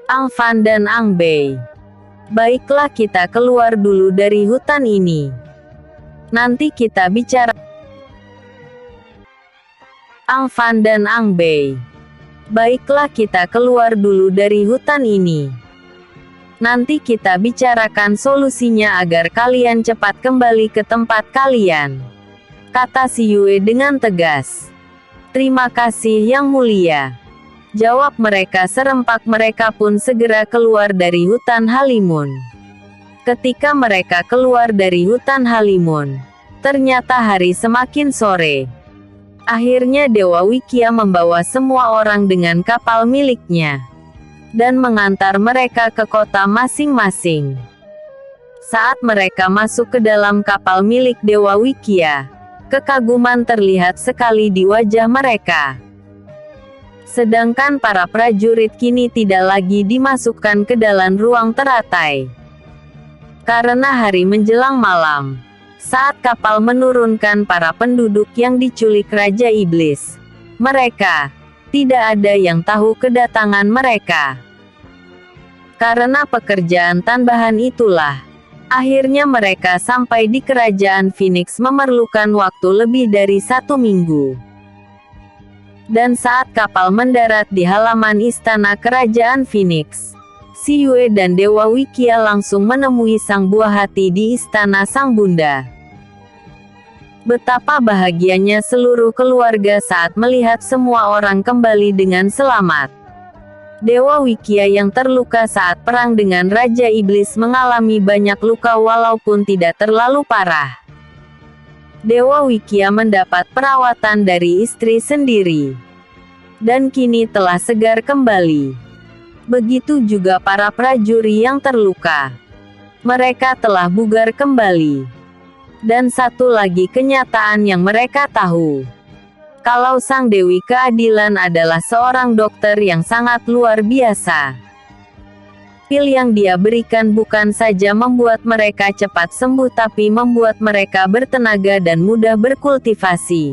Ang Fan dan Ang Bei. Baiklah, kita keluar dulu dari hutan ini. Nanti kita bicara. Ang Fan dan Ang Bei. Baiklah, kita keluar dulu dari hutan ini. Nanti kita bicarakan solusinya agar kalian cepat kembali ke tempat kalian, kata si Yue dengan tegas. Terima kasih Yang Mulia, jawab mereka serempak. Mereka pun segera keluar dari hutan Halimun. Ketika mereka keluar dari hutan Halimun, ternyata hari semakin sore. Akhirnya Dewa Wikia membawa semua orang dengan kapal miliknya dan mengantar mereka ke kota masing-masing. Saat mereka masuk ke dalam kapal milik Dewa Wikia, kekaguman terlihat sekali di wajah mereka. Sedangkan para prajurit kini tidak lagi dimasukkan ke dalam ruang teratai. Karena hari menjelang malam, saat kapal menurunkan para penduduk yang diculik Raja Iblis, mereka tidak ada yang tahu kedatangan mereka. Karena pekerjaan tambahan itulah, akhirnya mereka sampai di kerajaan Phoenix memerlukan waktu lebih dari 1 minggu. Dan saat kapal mendarat di halaman istana kerajaan Phoenix, si Yue dan Dewa Wikia langsung menemui sang buah hati di istana sang bunda. Betapa bahagianya seluruh keluarga saat melihat semua orang kembali dengan selamat. Dewa Wikia yang terluka saat perang dengan Raja Iblis mengalami banyak luka walaupun tidak terlalu parah. Dewa Wikia mendapat perawatan dari istri sendiri, dan kini telah segar kembali. Begitu juga para prajurit yang terluka. Mereka telah bugar kembali. Dan satu lagi kenyataan yang mereka tahu, kalau Sang Dewi Keadilan adalah seorang dokter yang sangat luar biasa. Pil yang dia berikan bukan saja membuat mereka cepat sembuh tapi membuat mereka bertenaga dan mudah berkultivasi.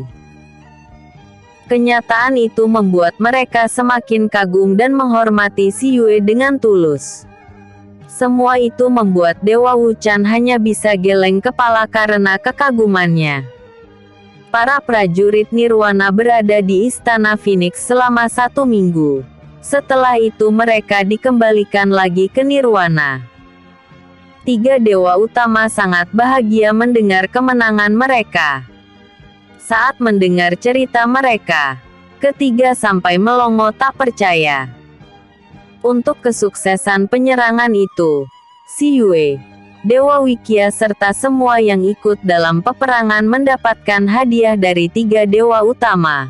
Kenyataan itu membuat mereka semakin kagum dan menghormati si Yue dengan tulus. Semua itu membuat Dewa Wuchan hanya bisa geleng kepala karena kekagumannya. Para prajurit Nirwana berada di istana Phoenix selama 1 minggu. Setelah itu mereka dikembalikan lagi ke Nirwana. 3 dewa utama sangat bahagia mendengar kemenangan mereka. Saat mendengar cerita mereka, ketiga sampai melongo tak percaya. Untuk kesuksesan penyerangan itu, si Yue, Dewa Wikia serta semua yang ikut dalam peperangan mendapatkan hadiah dari 3 dewa utama.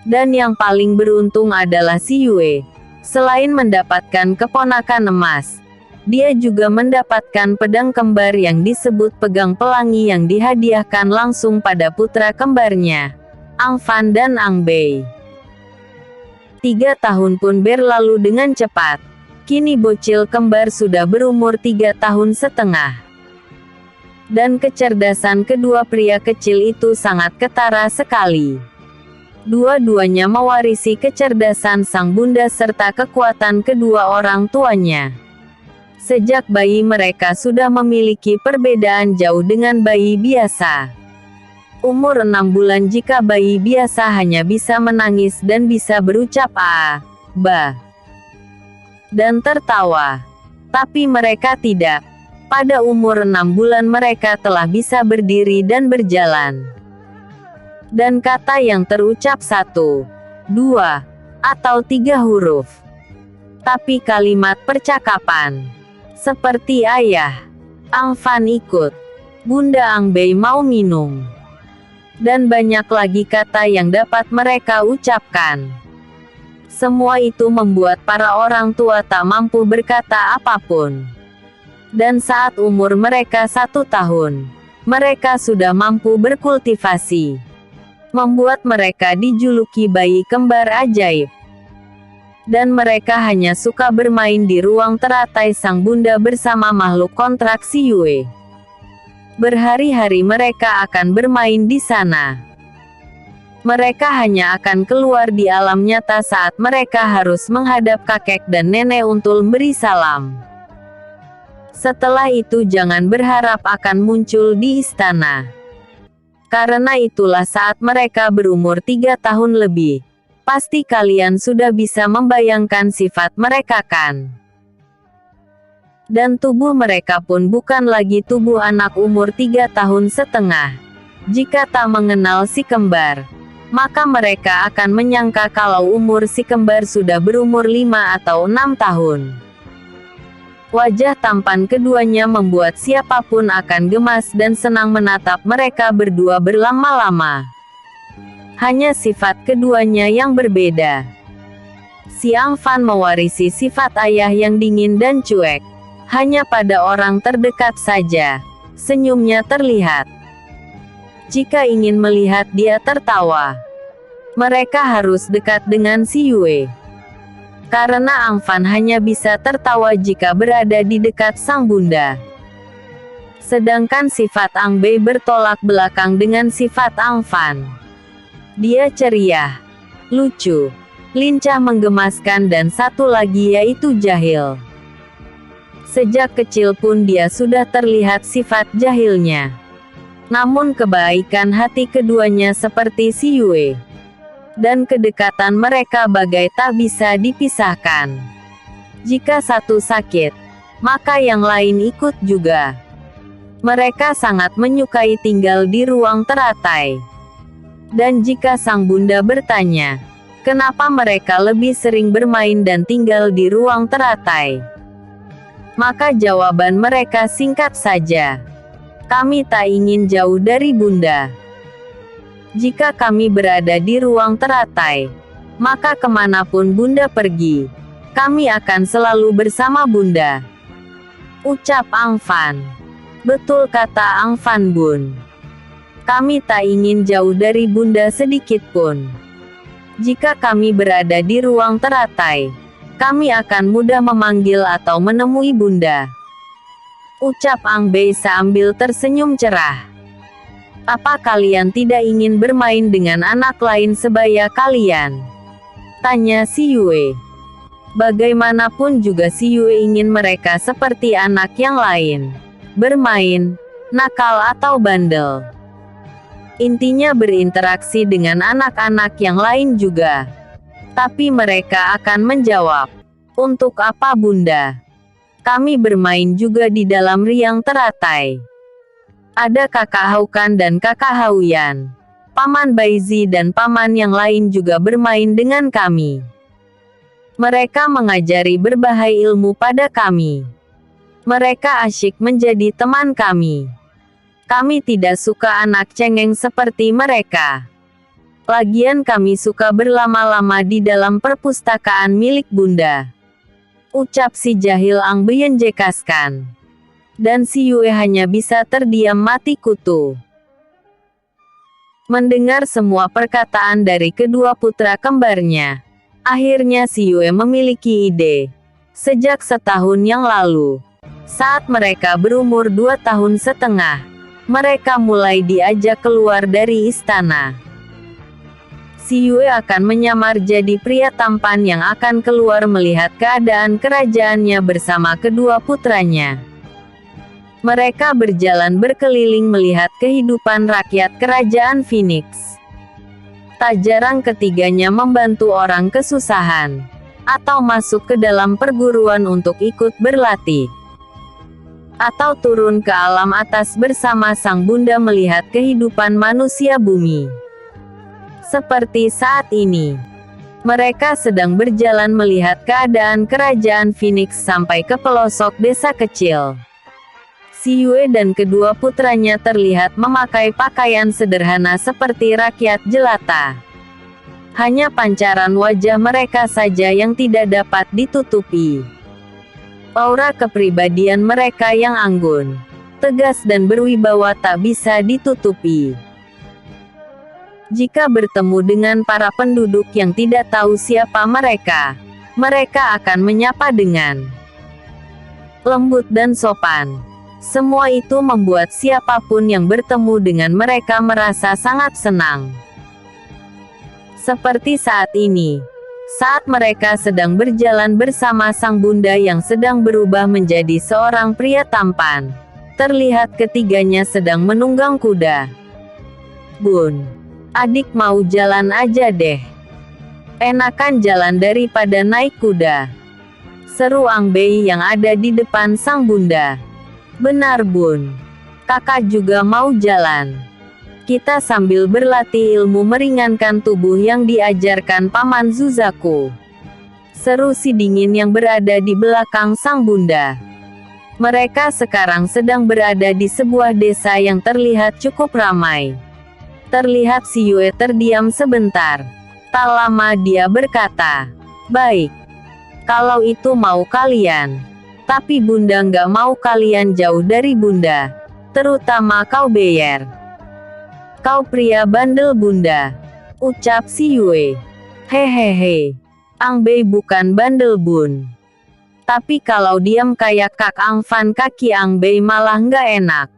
Dan yang paling beruntung adalah si Yue. Selain mendapatkan keponakan emas, dia juga mendapatkan pedang kembar yang disebut Pegang Pelangi yang dihadiahkan langsung pada putra kembarnya, Ang Fan dan Ang Bei. 3 tahun pun berlalu dengan cepat. Kini bocil kembar sudah berumur 3,5 tahun. Dan kecerdasan kedua pria kecil itu sangat ketara sekali. Dua-duanya mewarisi kecerdasan sang bunda serta kekuatan kedua orang tuanya. Sejak bayi mereka sudah memiliki perbedaan jauh dengan bayi biasa. Umur 6 bulan jika bayi biasa hanya bisa menangis dan bisa berucap a, ba, dan tertawa. Tapi mereka tidak. Pada umur 6 bulan mereka telah bisa berdiri dan berjalan. Dan kata yang terucap 1, 2, atau 3 huruf. Tapi kalimat percakapan. Seperti ayah. Ang Fan ikut. Bunda Ang Bei mau minum. Dan banyak lagi kata yang dapat mereka ucapkan. Semua itu membuat para orang tua tak mampu berkata apapun. Dan saat umur mereka 1 tahun, mereka sudah mampu berkultivasi. Membuat mereka dijuluki bayi kembar ajaib. Dan mereka hanya suka bermain di ruang teratai sang bunda bersama makhluk kontrak si Yue. Berhari-hari mereka akan bermain di sana. Mereka hanya akan keluar di alam nyata saat mereka harus menghadap kakek dan nenek untuk beri salam. Setelah itu jangan berharap akan muncul di istana. Karena itulah saat mereka berumur 3 tahun lebih. Pasti kalian sudah bisa membayangkan sifat mereka kan? Dan tubuh mereka pun bukan lagi tubuh anak umur 3 tahun setengah. Jika tak mengenal si kembar, maka mereka akan menyangka kalau umur si kembar sudah berumur 5 atau 6 tahun. Wajah tampan keduanya membuat siapapun akan gemas dan senang menatap mereka berdua berlama-lama. Hanya sifat keduanya yang berbeda. Si Angfan mewarisi sifat ayah yang dingin dan cuek. Hanya pada orang terdekat saja senyumnya terlihat. Jika ingin melihat dia tertawa, mereka harus dekat dengan si Yue. Karena Angfan hanya bisa tertawa jika berada di dekat sang bunda. Sedangkan sifat Ang Bei bertolak belakang dengan sifat Angfan. Dia ceria, lucu, lincah menggemaskan dan satu lagi yaitu jahil. Sejak kecil pun dia sudah terlihat sifat jahilnya. Namun kebaikan hati keduanya seperti si Yue. Dan kedekatan mereka bagai tak bisa dipisahkan. Jika satu sakit, maka yang lain ikut juga. Mereka sangat menyukai tinggal di ruang teratai. Dan jika sang bunda bertanya, kenapa mereka lebih sering bermain dan tinggal di ruang teratai? Maka jawaban mereka singkat saja. Kami tak ingin jauh dari bunda. Jika kami berada di ruang teratai, maka kemanapun bunda pergi, kami akan selalu bersama bunda. Ucap Angfan. Betul kata Angfan Bun. Kami tak ingin jauh dari bunda sedikit pun. Jika kami berada di ruang teratai, kami akan mudah memanggil atau menemui bunda. Ucap Ang Bei sambil tersenyum cerah. Apa kalian tidak ingin bermain dengan anak lain sebaya kalian? Tanya si Yue. Bagaimanapun juga si Yue ingin mereka seperti anak yang lain. Bermain, nakal atau bandel. Intinya berinteraksi dengan anak-anak yang lain juga. Tapi mereka akan menjawab, untuk apa bunda? Kami bermain juga di dalam riang teratai. Ada kakak Haukan dan kakak Hauyan. Paman Baizi dan paman yang lain juga bermain dengan kami. Mereka mengajari berbagai ilmu pada kami. Mereka asyik menjadi teman kami. Kami tidak suka anak cengeng seperti mereka. Lagian kami suka berlama-lama di dalam perpustakaan milik bunda. Ucap si jahil Ang Bei jekaskan. Dan si Yue hanya bisa terdiam mati kutu. Mendengar semua perkataan dari kedua putra kembarnya, akhirnya si Yue memiliki ide. Sejak setahun yang lalu, saat mereka berumur 2 tahun setengah, mereka mulai diajak keluar dari istana. Si Yue akan menyamar jadi pria tampan yang akan keluar melihat keadaan kerajaannya bersama kedua putranya. Mereka berjalan berkeliling melihat kehidupan rakyat kerajaan Phoenix. Tak jarang ketiganya membantu orang kesusahan, atau masuk ke dalam perguruan untuk ikut berlatih, atau turun ke alam atas bersama sang bunda melihat kehidupan manusia bumi. Seperti saat ini, mereka sedang berjalan melihat keadaan kerajaan Phoenix sampai ke pelosok desa kecil. Si Yue dan kedua putranya terlihat memakai pakaian sederhana seperti rakyat jelata. Hanya pancaran wajah mereka saja yang tidak dapat ditutupi. Aura kepribadian mereka yang anggun, tegas dan berwibawa tak bisa ditutupi. Jika bertemu dengan para penduduk yang tidak tahu siapa mereka, mereka akan menyapa dengan lembut dan sopan. Semua itu membuat siapapun yang bertemu dengan mereka merasa sangat senang. Seperti saat ini, saat mereka sedang berjalan bersama sang bunda yang sedang berubah menjadi seorang pria tampan. Terlihat ketiganya sedang menunggang kuda. "Bun, adik mau jalan aja deh. Enakan jalan daripada naik kuda," seru Ang Bei yang ada di depan sang bunda. "Benar Bun, kakak juga mau jalan. Kita sambil berlatih ilmu meringankan tubuh yang diajarkan Paman Zuzaku," seru si dingin yang berada di belakang sang bunda. Mereka sekarang sedang berada di sebuah desa yang terlihat cukup ramai. Terlihat si Yue terdiam sebentar. Tak lama dia berkata, "Baik, kalau itu mau kalian. Tapi bunda nggak mau kalian jauh dari bunda. Terutama kau Beyer. Kau pria bandel bunda," ucap si Yue. "Hehehe. Ang Bei bukan bandel Bun. Tapi kalau diam kayak Kak Ang Fan kaki Ang Bei malah nggak enak.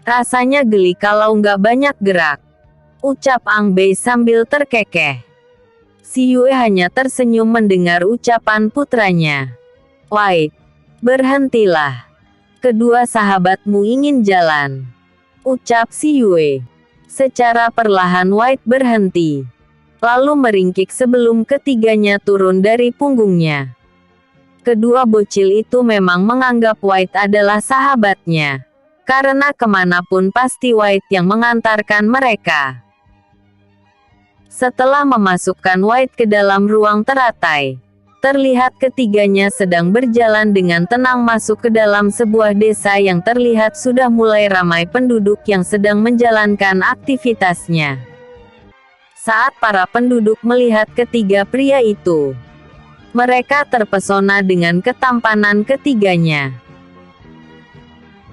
Rasanya geli kalau nggak banyak gerak," ucap Ang Bei sambil terkekeh. Si Yue hanya tersenyum mendengar ucapan putranya. "Wait, berhentilah. Kedua sahabatmu ingin jalan," ucap si Yue. Secara perlahan White berhenti. Lalu meringkik sebelum ketiganya turun dari punggungnya. Kedua bocil itu memang menganggap White adalah sahabatnya. Karena kemanapun pasti White yang mengantarkan mereka. Setelah memasukkan White ke dalam ruang teratai, terlihat ketiganya sedang berjalan dengan tenang masuk ke dalam sebuah desa yang terlihat sudah mulai ramai penduduk yang sedang menjalankan aktivitasnya. Saat para penduduk melihat ketiga pria itu, mereka terpesona dengan ketampanan ketiganya.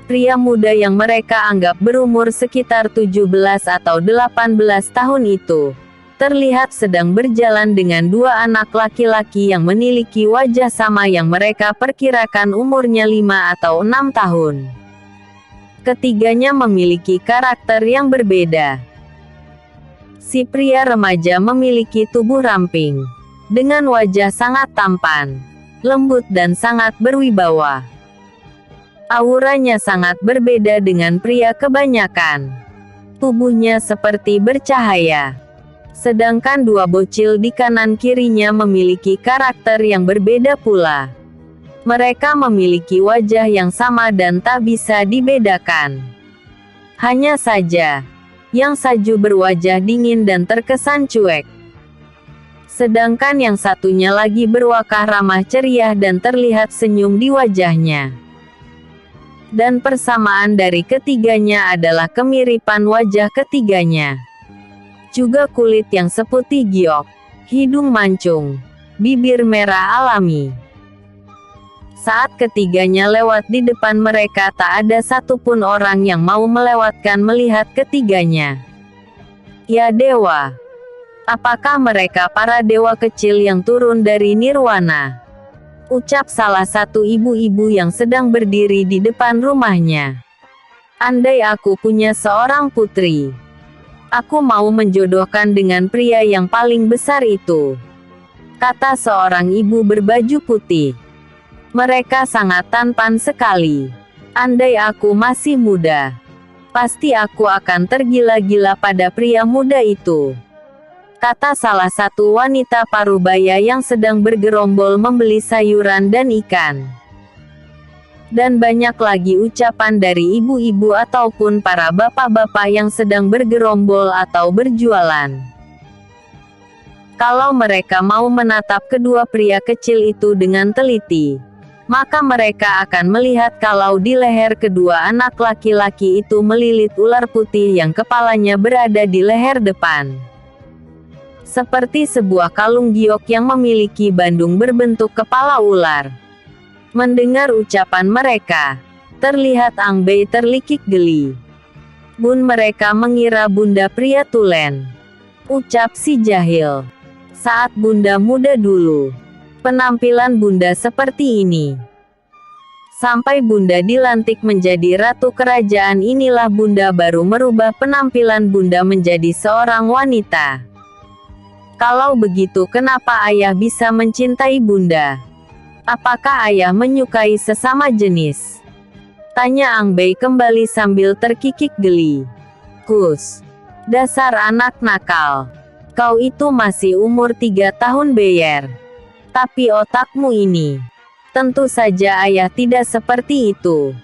Pria muda yang mereka anggap berumur sekitar 17 atau 18 tahun itu, terlihat sedang berjalan dengan dua anak laki-laki yang memiliki wajah sama yang mereka perkirakan umurnya 5 atau 6 tahun. Ketiganya memiliki karakter yang berbeda. Si pria remaja memiliki tubuh ramping, dengan wajah sangat tampan, lembut dan sangat berwibawa. Auranya sangat berbeda dengan pria kebanyakan. Tubuhnya seperti bercahaya. Sedangkan dua bocil di kanan kirinya memiliki karakter yang berbeda pula. Mereka memiliki wajah yang sama dan tak bisa dibedakan. Hanya saja, yang satu berwajah dingin dan terkesan cuek. Sedangkan yang satunya lagi berwakah ramah ceria dan terlihat senyum di wajahnya. Dan persamaan dari ketiganya adalah kemiripan wajah ketiganya. Juga kulit yang seputih giok, hidung mancung, bibir merah alami. Saat ketiganya lewat di depan mereka tak ada satupun orang yang mau melewatkan melihat ketiganya. "Ya dewa, apakah mereka para dewa kecil yang turun dari nirwana?" ucap salah satu ibu-ibu yang sedang berdiri di depan rumahnya. "Andai aku punya seorang putri, aku mau menjodohkan dengan pria yang paling besar itu," kata seorang ibu berbaju putih. "Mereka sangat tampan sekali. Andai aku masih muda, pasti aku akan tergila-gila pada pria muda itu," kata salah satu wanita parubaya yang sedang bergerombol membeli sayuran dan ikan. Dan banyak lagi ucapan dari ibu-ibu ataupun para bapak-bapak yang sedang bergerombol atau berjualan. Kalau mereka mau menatap kedua pria kecil itu dengan teliti, maka mereka akan melihat kalau di leher kedua anak laki-laki itu melilit ular putih yang kepalanya berada di leher depan. Seperti sebuah kalung giok yang memiliki bandung berbentuk kepala ular. Mendengar ucapan mereka, terlihat Ang Bei terlikik geli. "Bun, mereka mengira bunda pria tulen," ucap si jahil. "Saat bunda muda dulu, penampilan bunda seperti ini. Sampai bunda dilantik menjadi ratu kerajaan inilah bunda baru merubah penampilan bunda menjadi seorang wanita. Kalau begitu kenapa ayah bisa mencintai bunda? Apakah ayah menyukai sesama jenis? Tanya Ang Bei kembali sambil terkikik geli. Kus. Dasar anak nakal. Kau itu masih umur 3 tahun Beyer. Tapi otakmu ini. Tentu saja ayah tidak seperti itu.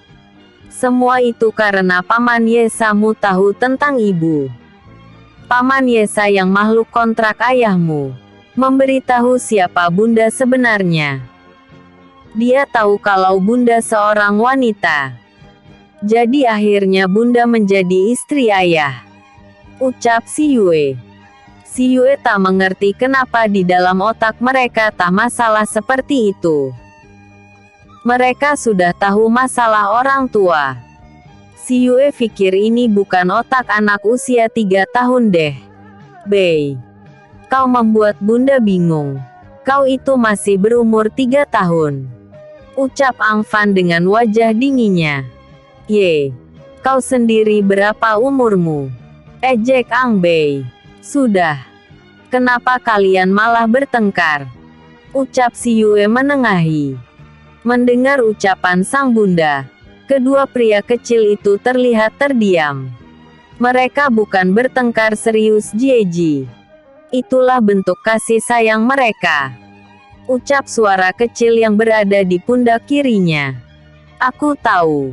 Semua itu karena Paman Yesamu tahu tentang ibu. Paman Yesa yang makhluk kontrak ayahmu. Memberitahu siapa bunda sebenarnya. Dia tahu kalau bunda seorang wanita. Jadi akhirnya bunda menjadi istri ayah. Ucap si Yue. Si Yue tak mengerti kenapa di dalam otak mereka tak masalah seperti itu. Mereka sudah tahu masalah orang tua. Si Yue pikir ini bukan otak anak usia 3 tahun deh. Bei. Kau membuat bunda bingung. Kau itu masih berumur 3 tahun. Ucap Ang Fan dengan wajah dinginnya. Ye. Kau sendiri berapa umurmu? Ejek Ang Bei. Sudah. Kenapa kalian malah bertengkar? Ucap si Yue menengahi. Mendengar ucapan sang bunda. Kedua pria kecil itu terlihat terdiam. Mereka bukan bertengkar serius Jieji. Itulah bentuk kasih sayang mereka. Ucap suara kecil yang berada di pundak kirinya. Aku tahu.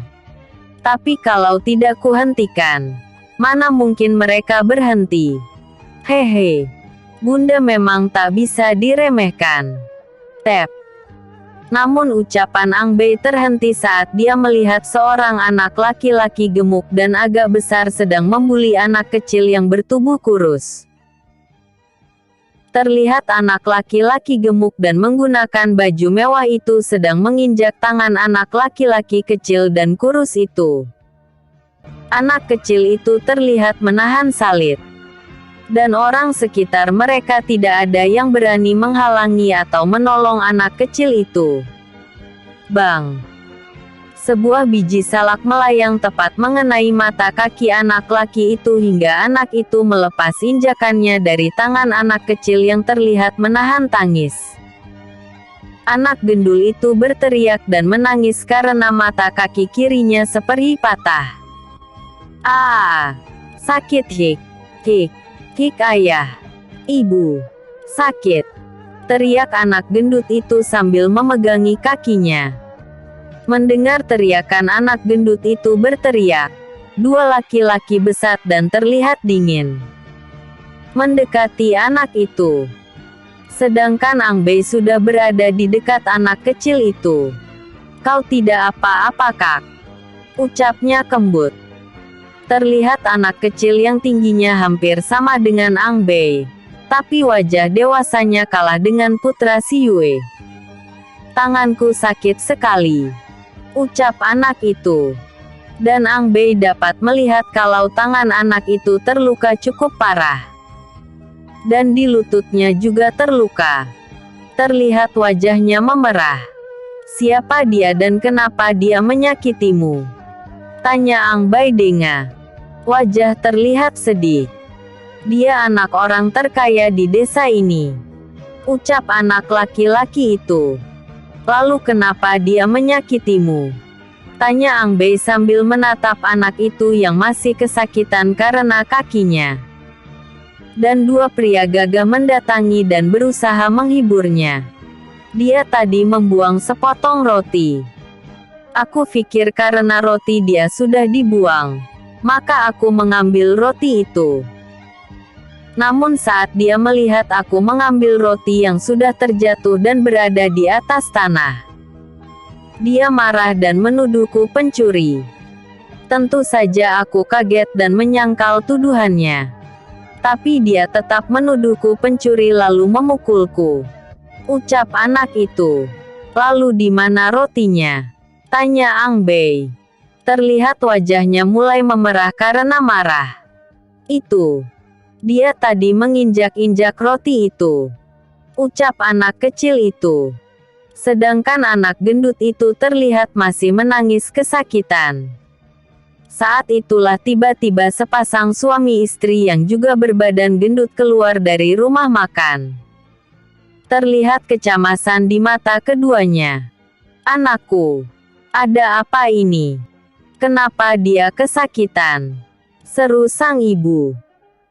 Tapi kalau tidak kuhentikan, mana mungkin mereka berhenti. Hehe. Bunda memang tak bisa diremehkan. Tep. Namun ucapan Ang Bei terhenti saat dia melihat seorang anak laki-laki gemuk dan agak besar sedang membuli anak kecil yang bertubuh kurus. Terlihat anak laki-laki gemuk dan menggunakan baju mewah itu sedang menginjak tangan anak laki-laki kecil dan kurus itu. Anak kecil itu terlihat menahan salit. Dan orang sekitar mereka tidak ada yang berani menghalangi atau menolong anak kecil itu. Bang! Sebuah biji salak melayang tepat mengenai mata kaki anak laki itu hingga anak itu melepas injakannya dari tangan anak kecil yang terlihat menahan tangis. Anak gendul itu berteriak dan menangis karena mata kaki kirinya seperti patah. Ah! Sakit hik! Hik! Hik ayah! Ibu! Sakit! Teriak anak gendut itu sambil memegangi kakinya. Mendengar teriakan anak gendut itu berteriak, dua laki-laki besar dan terlihat dingin mendekati anak itu. Sedangkan Ang Bei sudah berada di dekat anak kecil itu. Kau tidak apa-apa kak? Ucapnya kembut. Terlihat anak kecil yang tingginya hampir sama dengan Ang Bei. Tapi wajah dewasanya kalah dengan putra si Yue. Tanganku sakit sekali. Ucap anak itu. Dan Ang Bei dapat melihat kalau tangan anak itu terluka cukup parah. Dan di lututnya juga terluka. Terlihat wajahnya memerah. Siapa dia dan kenapa dia menyakitimu? Tanya Ang Bei denga. Wajah terlihat sedih. Dia anak orang terkaya di desa ini. Ucap anak laki-laki itu. Lalu kenapa dia menyakitimu? Tanya Ang Bei sambil menatap anak itu yang masih kesakitan karena kakinya. Dan dua pria gagah mendatangi dan berusaha menghiburnya. Dia tadi membuang sepotong roti. Aku pikir karena roti dia sudah dibuang, maka aku mengambil roti itu. Namun saat dia melihat aku mengambil roti yang sudah terjatuh dan berada di atas tanah, dia marah dan menuduhku pencuri. Tentu saja aku kaget dan menyangkal tuduhannya. Tapi dia tetap menuduhku pencuri lalu memukulku. Ucap anak itu. Lalu di mana rotinya? Tanya Ang Bei. Terlihat wajahnya mulai memerah karena marah. Itu. Dia tadi menginjak-injak roti itu. Ucap anak kecil itu. Sedangkan anak gendut itu terlihat masih menangis kesakitan. Saat itulah tiba-tiba sepasang suami istri yang juga berbadan gendut keluar dari rumah makan. Terlihat kecemasan di mata keduanya. "Anakku, ada apa ini? Kenapa dia kesakitan?" seru sang ibu.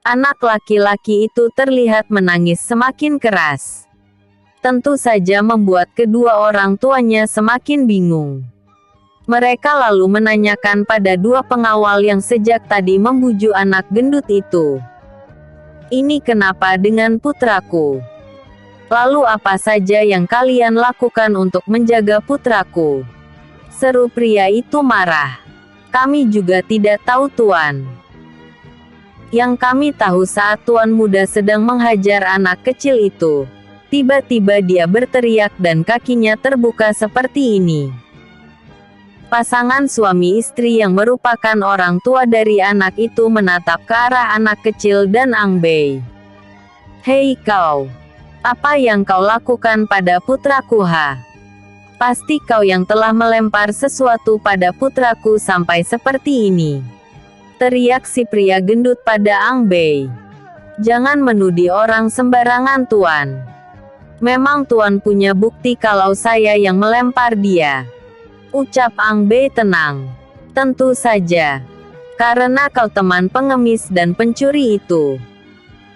Anak laki-laki itu terlihat menangis semakin keras. Tentu saja membuat kedua orang tuanya semakin bingung. Mereka lalu menanyakan pada dua pengawal yang sejak tadi membujuk anak gendut itu. "Ini kenapa dengan putraku? Lalu apa saja yang kalian lakukan untuk menjaga putraku?" seru pria itu marah. "Kami juga tidak tahu, Tuan. Yang kami tahu saat Tuan muda sedang menghajar anak kecil itu, tiba-tiba dia berteriak dan kakinya terbuka seperti ini." Pasangan suami istri yang merupakan orang tua dari anak itu menatap ke arah anak kecil dan Ang Bei. "Hei kau, apa yang kau lakukan pada putraku ha? Pasti kau yang telah melempar sesuatu pada putraku sampai seperti ini," teriak si pria gendut pada Ang Bei. "Jangan menuduh orang sembarangan, Tuan. Memang Tuan punya bukti kalau saya yang melempar dia," ucap Ang Bei tenang. "Tentu saja. Karena kau teman pengemis dan pencuri itu,"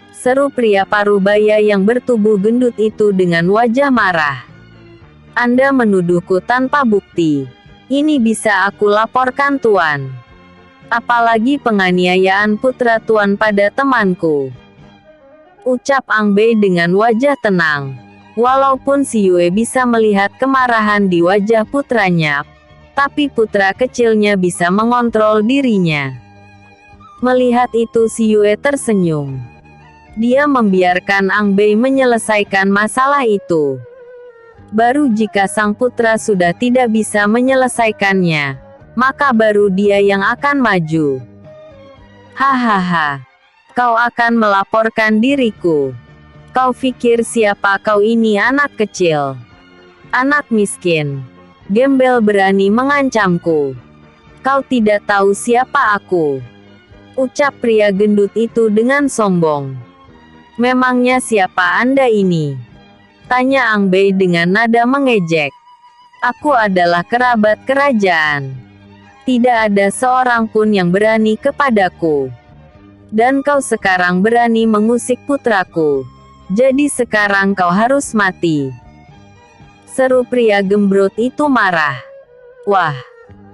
seru pria parubaya yang bertubuh gendut itu dengan wajah marah. "Anda menuduhku tanpa bukti. Ini bisa aku laporkan, Tuan. Apalagi penganiayaan putra Tuan pada temanku," ucap Ang Bei dengan wajah tenang. Walaupun si Yue bisa melihat kemarahan di wajah putranya, tapi putra kecilnya bisa mengontrol dirinya. Melihat itu si Yue tersenyum. Dia membiarkan Ang Bei menyelesaikan masalah itu. Baru jika sang putra sudah tidak bisa menyelesaikannya, maka baru dia yang akan maju. "Hahaha. Kau akan melaporkan diriku. Kau pikir siapa kau ini, anak kecil? Anak miskin. Gembel berani mengancamku. Kau tidak tahu siapa aku," ucap pria gendut itu dengan sombong. "Memangnya siapa Anda ini?" tanya Ang Bei dengan nada mengejek. "Aku adalah kerabat kerajaan. Tidak ada seorang pun yang berani kepadaku. Dan kau sekarang berani mengusik putraku. Jadi sekarang kau harus mati," seru pria gembrot itu marah. "Wah,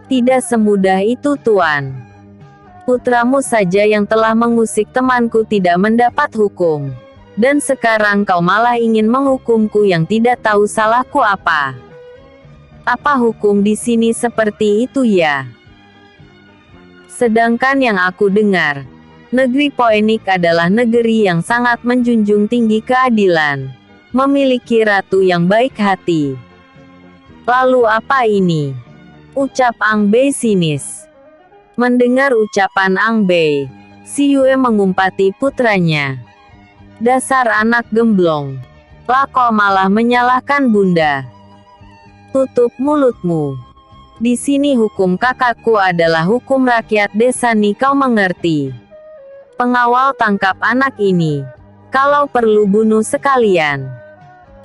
tidak semudah itu, Tuan. Putramu saja yang telah mengusik temanku tidak mendapat hukum. Dan sekarang kau malah ingin menghukumku yang tidak tahu salahku apa. Apa hukum di sini seperti itu ya? Sedangkan yang aku dengar, negeri Poenik adalah negeri yang sangat menjunjung tinggi keadilan, memiliki ratu yang baik hati. Lalu apa ini?" ucap Ang Bei sinis. Mendengar ucapan Ang Bei, si Yue mengumpati putranya. "Dasar anak gemblong. Lah kau malah menyalahkan bunda. Tutup mulutmu. Di sini hukum kakakku adalah hukum rakyat desa nih, kau mengerti? Pengawal tangkap anak ini. Kalau perlu bunuh sekalian,"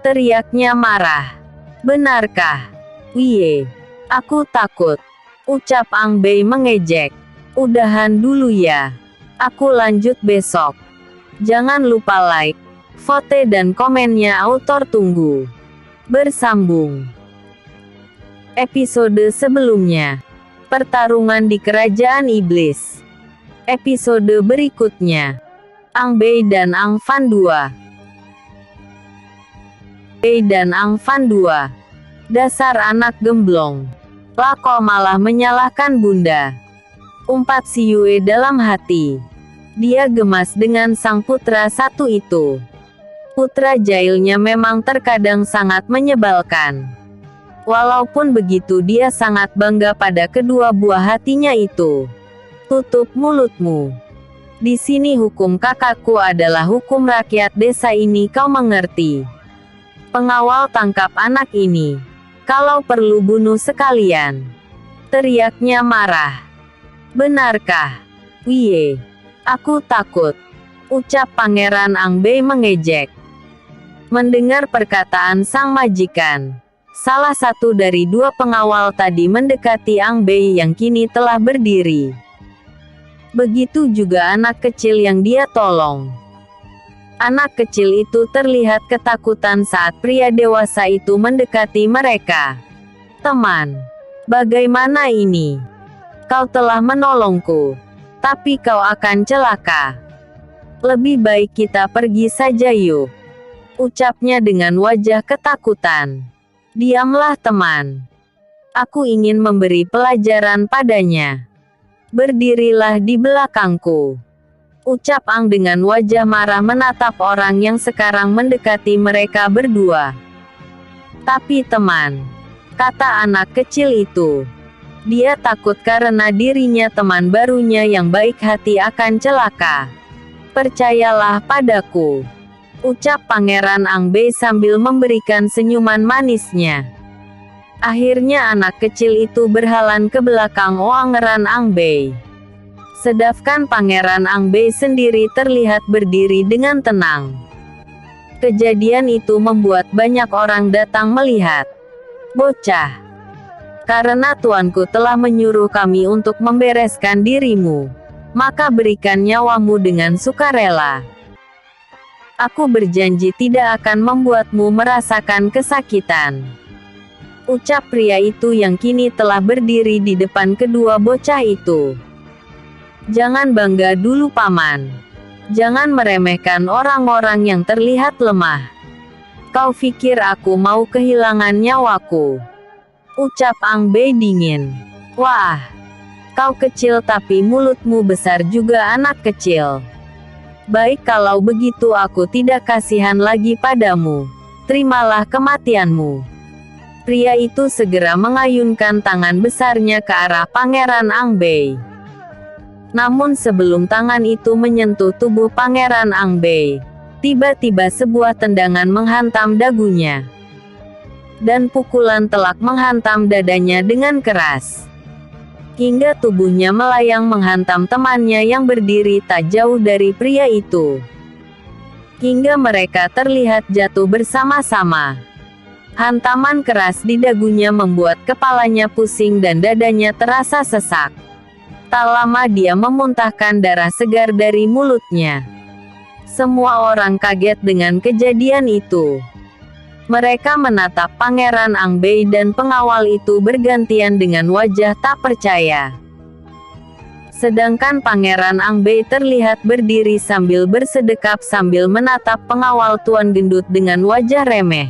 teriaknya marah. "Benarkah? Wih, aku takut," ucap Ang Bei mengejek. "Udahan dulu ya. Aku lanjut besok. Jangan lupa like, vote dan komennya, autor tunggu." Bersambung episode sebelumnya. Pertarungan di Kerajaan Iblis. Episode berikutnya. Ang Bei dan Ang Fan 2. Bei dan Ang Fan 2. "Dasar anak gemblong. Lah kau malah menyalahkan bunda," umpat si Yue dalam hati. Dia gemas dengan sang putra satu itu. Putra jahilnya memang terkadang sangat menyebalkan. Walaupun begitu dia sangat bangga pada kedua buah hatinya itu. "Tutup mulutmu. Di sini hukum kakakku adalah hukum rakyat desa ini, kau mengerti? Pengawal tangkap anak ini. Kalau perlu bunuh sekalian," teriaknya marah. Benarkah? Wiye, aku takut, ucap Pangeran Angbei mengejek. Mendengar perkataan sang majikan, salah satu dari dua pengawal tadi mendekati Angbei yang kini telah berdiri. Begitu juga anak kecil yang dia tolong. Anak kecil itu terlihat ketakutan saat pria dewasa itu mendekati mereka. Teman, bagaimana ini? Kau telah menolongku, tapi kau akan celaka. Lebih baik kita pergi saja yuk, ucapnya dengan wajah ketakutan. Diamlah teman. Aku ingin memberi pelajaran padanya. Berdirilah di belakangku, ucap Ang dengan wajah marah menatap orang yang sekarang mendekati mereka berdua. Tapi teman, kata anak kecil itu, dia takut karena dirinya teman barunya yang baik hati akan celaka. Percayalah padaku, ucap Pangeran Angbei sambil memberikan senyuman manisnya. Akhirnya anak kecil itu berhalan ke belakang Pangeran Angbei. Sedangkan Pangeran Angbei sendiri terlihat berdiri dengan tenang. Kejadian itu membuat banyak orang datang melihat. Bocah, karena tuanku telah menyuruh kami untuk membereskan dirimu, maka berikan nyawamu dengan sukarela. Aku berjanji tidak akan membuatmu merasakan kesakitan, ucap pria itu yang kini telah berdiri di depan kedua bocah itu. Jangan bangga dulu paman. Jangan meremehkan orang-orang yang terlihat lemah. Kau pikir aku mau kehilangan nyawaku? Ucap Angbei dingin. Wah, kau kecil tapi mulutmu besar juga anak kecil. Baik kalau begitu aku tidak kasihan lagi padamu. Terimalah kematianmu. Pria itu segera mengayunkan tangan besarnya ke arah Pangeran Angbei. Namun sebelum tangan itu menyentuh tubuh Pangeran Angbei, tiba-tiba sebuah tendangan menghantam dagunya. Dan pukulan telak menghantam dadanya dengan keras. Hingga tubuhnya melayang menghantam temannya yang berdiri tak jauh dari pria itu. Hingga mereka terlihat jatuh bersama-sama. Hantaman keras di dagunya membuat kepalanya pusing dan dadanya terasa sesak. Tak lama dia memuntahkan darah segar dari mulutnya. Semua orang kaget dengan kejadian itu. Mereka menatap Pangeran Angbei dan pengawal itu bergantian dengan wajah tak percaya. Sedangkan Pangeran Angbei terlihat berdiri sambil bersedekap sambil menatap pengawal Tuan Gendut dengan wajah remeh.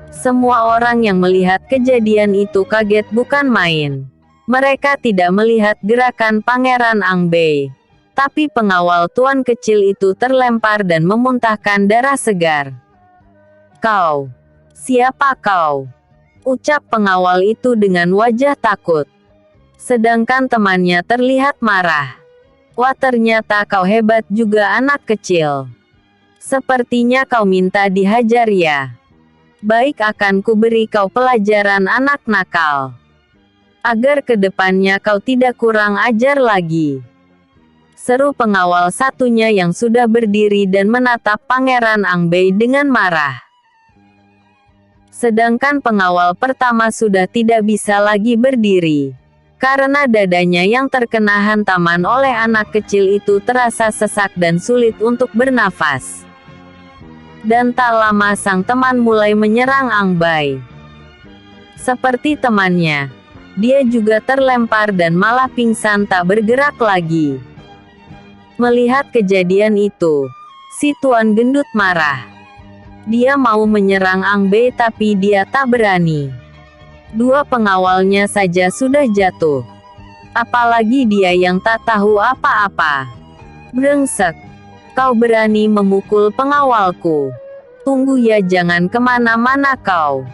Semua orang yang melihat kejadian itu kaget bukan main. Mereka tidak melihat gerakan Pangeran Angbei, tapi pengawal tuan kecil itu terlempar dan memuntahkan darah segar. Kau, siapa kau? Ucap pengawal itu dengan wajah takut. Sedangkan temannya terlihat marah. Wah, ternyata kau hebat juga anak kecil. Sepertinya kau minta dihajar ya. Baik, akan kuberi kau pelajaran anak nakal. Agar kedepannya kau tidak kurang ajar lagi. Seru pengawal satunya yang sudah berdiri dan menatap Pangeran Angbei dengan marah. Sedangkan pengawal pertama sudah tidak bisa lagi berdiri. Karena dadanya yang terkena hantaman oleh anak kecil itu terasa sesak dan sulit untuk bernafas. Dan tak lama sang teman mulai menyerang Angbei. Seperti temannya, dia juga terlempar dan malah pingsan tak bergerak lagi. Melihat kejadian itu, si Tuan Gendut marah. Dia mau menyerang Angbei tapi dia tak berani. Dua pengawalnya saja sudah jatuh. Apalagi dia yang tak tahu apa-apa. Brengsek, kau berani memukul pengawalku. Tunggu ya, jangan kemana-mana kau.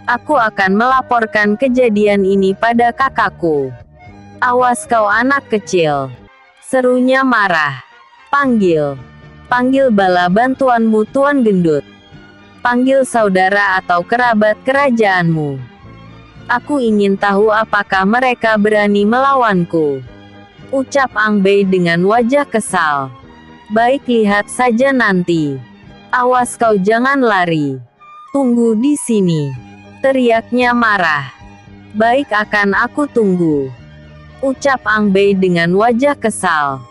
Aku akan melaporkan kejadian ini pada kakakku. Awas kau anak kecil. Serunya marah. Panggil bala bantuanmu Tuan Gendut. Panggil saudara atau kerabat kerajaanmu. Aku ingin tahu apakah mereka berani melawanku. Ucap Ang Bei dengan wajah kesal. Baik, lihat saja nanti. Awas kau jangan lari. Tunggu di sini. Teriaknya marah. Baik, akan aku tunggu. Ucap Ang Bei dengan wajah kesal.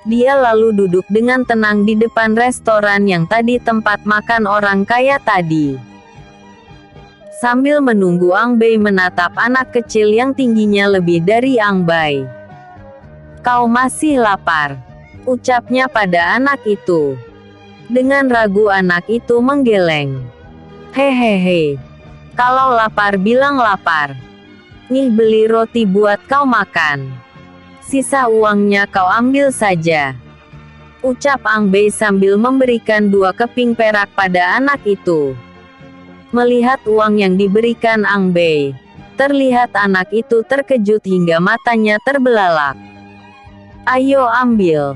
Dia lalu duduk dengan tenang di depan restoran yang tadi tempat makan orang kaya tadi. Sambil menunggu, Ang Bei menatap anak kecil yang tingginya lebih dari Ang Bai. Kau masih lapar? Ucapnya pada anak itu. Dengan ragu anak itu menggeleng. Hehehe. Kalau lapar bilang lapar. Nih, beli roti buat kau makan. Sisa uangnya kau ambil saja. Ucap Ang Bei sambil memberikan 2 keping perak pada anak itu. Melihat uang yang diberikan Ang Bei, terlihat anak itu terkejut hingga matanya terbelalak. Ayo ambil.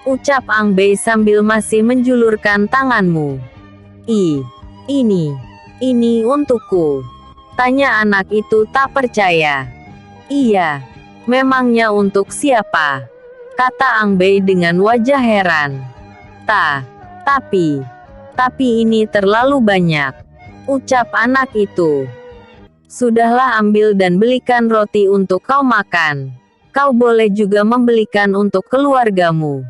Ucap Ang Bei sambil masih menjulurkan tanganmu. Ini untukku. Tanya anak itu tak percaya. Iya, memangnya untuk siapa? Kata Ang Bei dengan wajah heran. Tapi ini terlalu banyak. Ucap anak itu. Sudahlah, ambil dan belikan roti untuk kau makan. Kau boleh juga membelikan untuk keluargamu.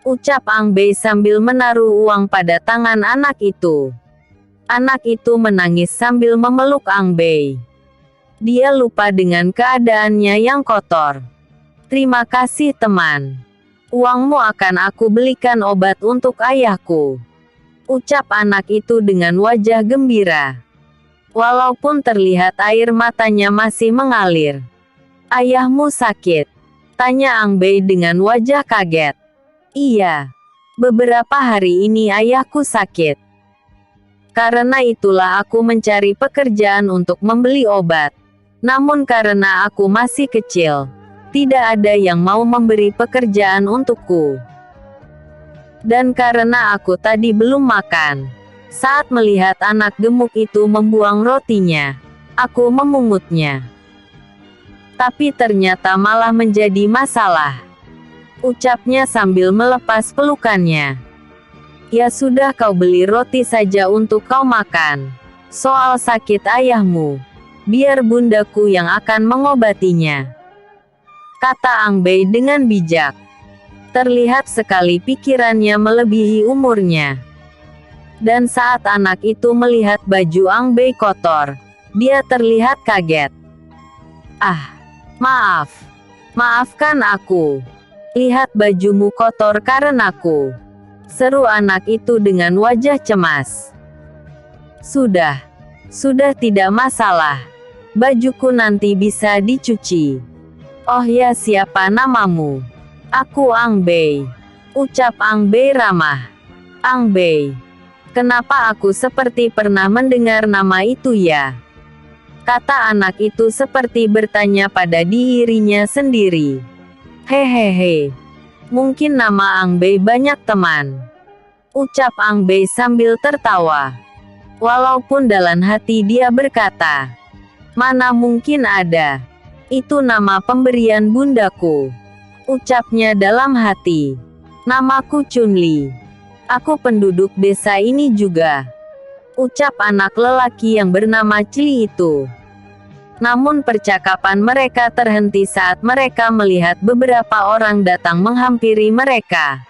Ucap Ang Bei sambil menaruh uang pada tangan anak itu. Anak itu menangis sambil memeluk Ang Bei. Dia lupa dengan keadaannya yang kotor. Terima kasih teman. Uangmu akan aku belikan obat untuk ayahku. Ucap anak itu dengan wajah gembira. Walaupun terlihat air matanya masih mengalir. Ayahmu sakit? Tanya Ang Bei dengan wajah kaget. Iya. Beberapa hari ini ayahku sakit. Karena itulah aku mencari pekerjaan untuk membeli obat. Namun karena aku masih kecil, tidak ada yang mau memberi pekerjaan untukku. Dan karena aku tadi belum makan, saat melihat anak gemuk itu membuang rotinya, aku memungutnya. Tapi ternyata malah menjadi masalah. Ucapnya sambil melepas pelukannya. Ya sudah, kau beli roti saja untuk kau makan. Soal sakit ayahmu, biar bundaku yang akan mengobatinya. Kata Ang Bei dengan bijak. Terlihat sekali pikirannya melebihi umurnya. Dan saat anak itu melihat baju Ang Bei kotor, dia terlihat kaget. Maafkan aku. Lihat bajumu kotor karenaku. Seru anak itu dengan wajah cemas. Sudah tidak masalah. Bajuku nanti bisa dicuci. Oh ya, siapa namamu? Aku Ang Bei. Ucap Ang Bei ramah. Ang Bei. Kenapa aku seperti pernah mendengar nama itu ya? Kata anak itu seperti bertanya pada dirinya sendiri. Hehehe. Mungkin nama Ang Bei banyak teman. Ucap Ang Bei sambil tertawa. Walaupun dalam hati dia berkata, mana mungkin ada. Itu nama pemberian bundaku. Ucapnya dalam hati. Namaku Chunli. Aku penduduk desa ini juga. Ucap anak lelaki yang bernama Chli itu. Namun percakapan mereka terhenti saat mereka melihat beberapa orang datang menghampiri mereka.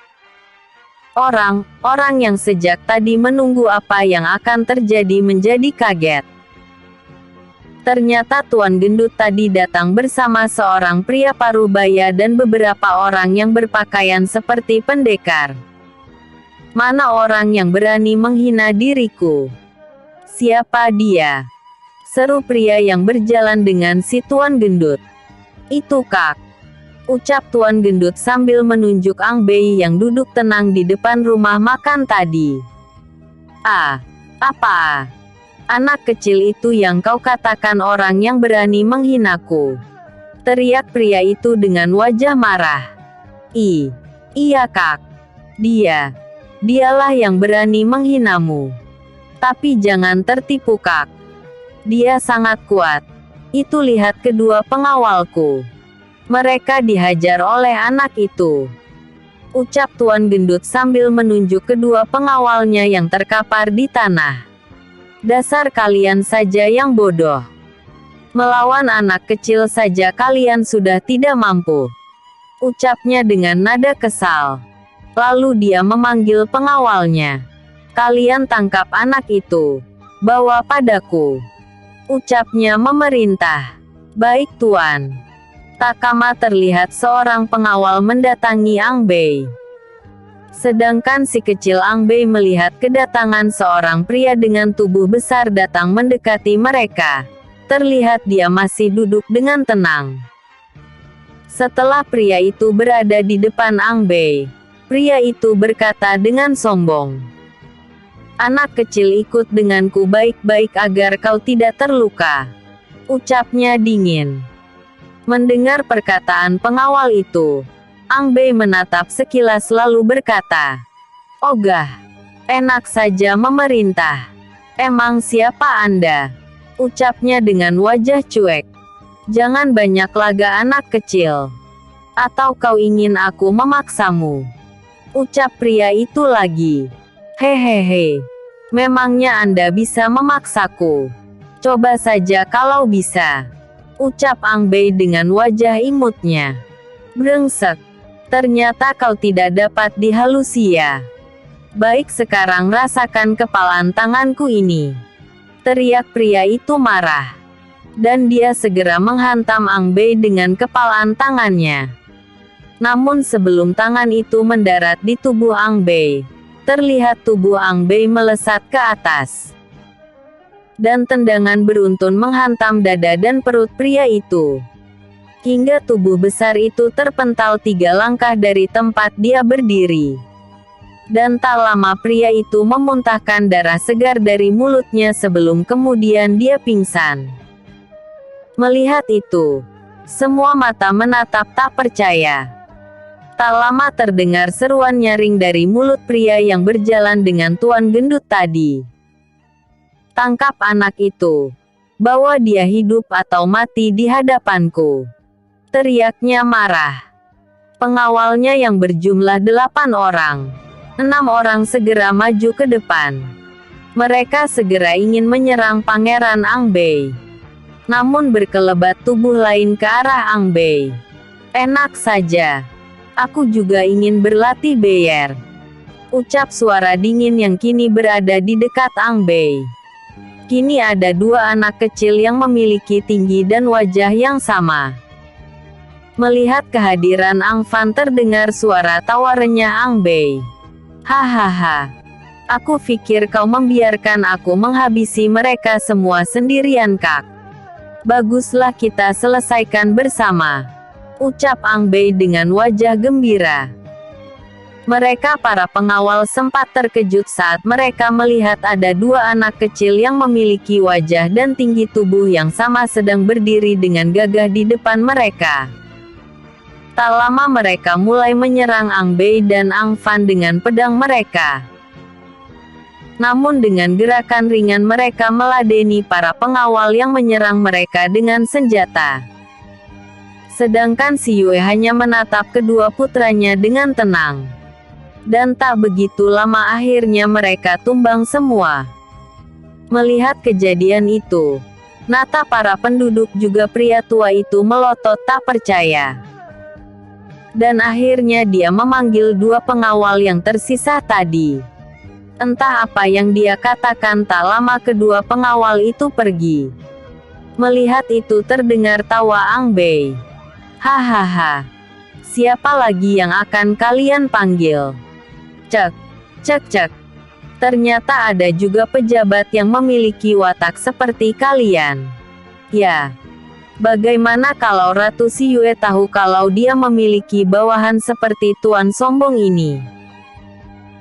Orang yang sejak tadi menunggu apa yang akan terjadi menjadi kaget. Ternyata Tuan Gendut tadi datang bersama seorang pria parubaya dan beberapa orang yang berpakaian seperti pendekar. Mana orang yang berani menghina diriku? Siapa dia? Seru pria yang berjalan dengan si Tuan Gendut. Itu Kak. Ucap Tuan Gendut sambil menunjuk Ang Bei yang duduk tenang di depan rumah makan tadi. Apa? Anak kecil itu yang kau katakan orang yang berani menghinaku? Teriak pria itu dengan wajah marah. Iya Kak. Dialah yang berani menghinamu. Tapi jangan tertipu Kak. Dia sangat kuat. Itu lihat kedua pengawalku. Mereka dihajar oleh anak itu. Ucap Tuan Gendut sambil menunjuk kedua pengawalnya yang terkapar di tanah. Dasar kalian saja yang bodoh. Melawan anak kecil saja kalian sudah tidak mampu. Ucapnya dengan nada kesal. Lalu dia memanggil pengawalnya. Kalian tangkap anak itu. Bawa padaku. Ucapnya memerintah. Baik Tuan. Tak lama terlihat seorang pengawal mendatangi Ang Bei. Sedangkan si kecil Ang Bei melihat kedatangan seorang pria dengan tubuh besar datang mendekati mereka. Terlihat dia masih duduk dengan tenang. Setelah pria itu berada di depan Ang Bei, pria itu berkata dengan sombong. Anak kecil ikut denganku baik-baik agar kau tidak terluka. Ucapnya dingin. Mendengar perkataan pengawal itu, Ang Bei menatap sekilas lalu berkata, "Ogah, enak saja memerintah. Emang siapa Anda?" Ucapnya dengan wajah cuek. "Jangan banyak laga anak kecil. Atau kau ingin aku memaksamu?" Ucap pria itu lagi. "Hehehe. Memangnya Anda bisa memaksaku? Coba saja kalau bisa." Ucap Ang Bei dengan wajah imutnya. "Brengsek. Ternyata kau tidak dapat dihalusi ya. Baik sekarang rasakan kepalan tanganku ini." Teriak pria itu marah. Dan dia segera menghantam Ang Bei dengan kepalan tangannya. Namun sebelum tangan itu mendarat di tubuh Ang Bei, terlihat tubuh Ang Bei melesat ke atas. Dan tendangan beruntun menghantam dada dan perut pria itu. Hingga tubuh besar itu terpental 3 langkah dari tempat dia berdiri. Dan tak lama pria itu memuntahkan darah segar dari mulutnya sebelum kemudian dia pingsan. Melihat itu, semua mata menatap tak percaya. Tak lama terdengar seruan nyaring dari mulut pria yang berjalan dengan Tuan Gendut tadi. "Tangkap anak itu. Bawa dia hidup atau mati di hadapanku." Teriaknya marah. Pengawalnya yang berjumlah 8 orang. 6 orang segera maju ke depan. Mereka segera ingin menyerang Pangeran Ang Bei. Namun berkelebat tubuh lain ke arah Ang Bei. "Enak saja. Aku juga ingin berlatih Beyer." Ucap suara dingin yang kini berada di dekat Ang Bei. Kini ada 2 anak kecil yang memiliki tinggi dan wajah yang sama. Melihat kehadiran Ang Fan terdengar suara tawa renyah Ang Bei. "Hahaha. Aku pikir kau membiarkan aku menghabisi mereka semua sendirian kak. Baguslah kita selesaikan bersama." Ucap Ang Bei dengan wajah gembira. Mereka para pengawal sempat terkejut saat mereka melihat ada 2 anak kecil yang memiliki wajah dan tinggi tubuh yang sama sedang berdiri dengan gagah di depan mereka. Tak lama mereka mulai menyerang Ang Bei dan Ang Fan dengan pedang mereka. Namun dengan gerakan ringan mereka meladeni para pengawal yang menyerang mereka dengan senjata. Sedangkan si Yue hanya menatap kedua putranya dengan tenang. Dan tak begitu lama akhirnya mereka tumbang semua. Melihat kejadian itu, mata para penduduk juga pria tua itu melotot tak percaya. Dan akhirnya dia memanggil 2 pengawal yang tersisa tadi. Entah apa yang dia katakan tak lama kedua pengawal itu pergi. Melihat itu terdengar tawa Ang Bei. "Hahaha. Siapa lagi yang akan kalian panggil?" Cek, cek cek. Ternyata ada juga pejabat yang memiliki watak seperti kalian. Ya. Bagaimana kalau Ratu Si Yue tahu kalau dia memiliki bawahan seperti Tuan sombong ini?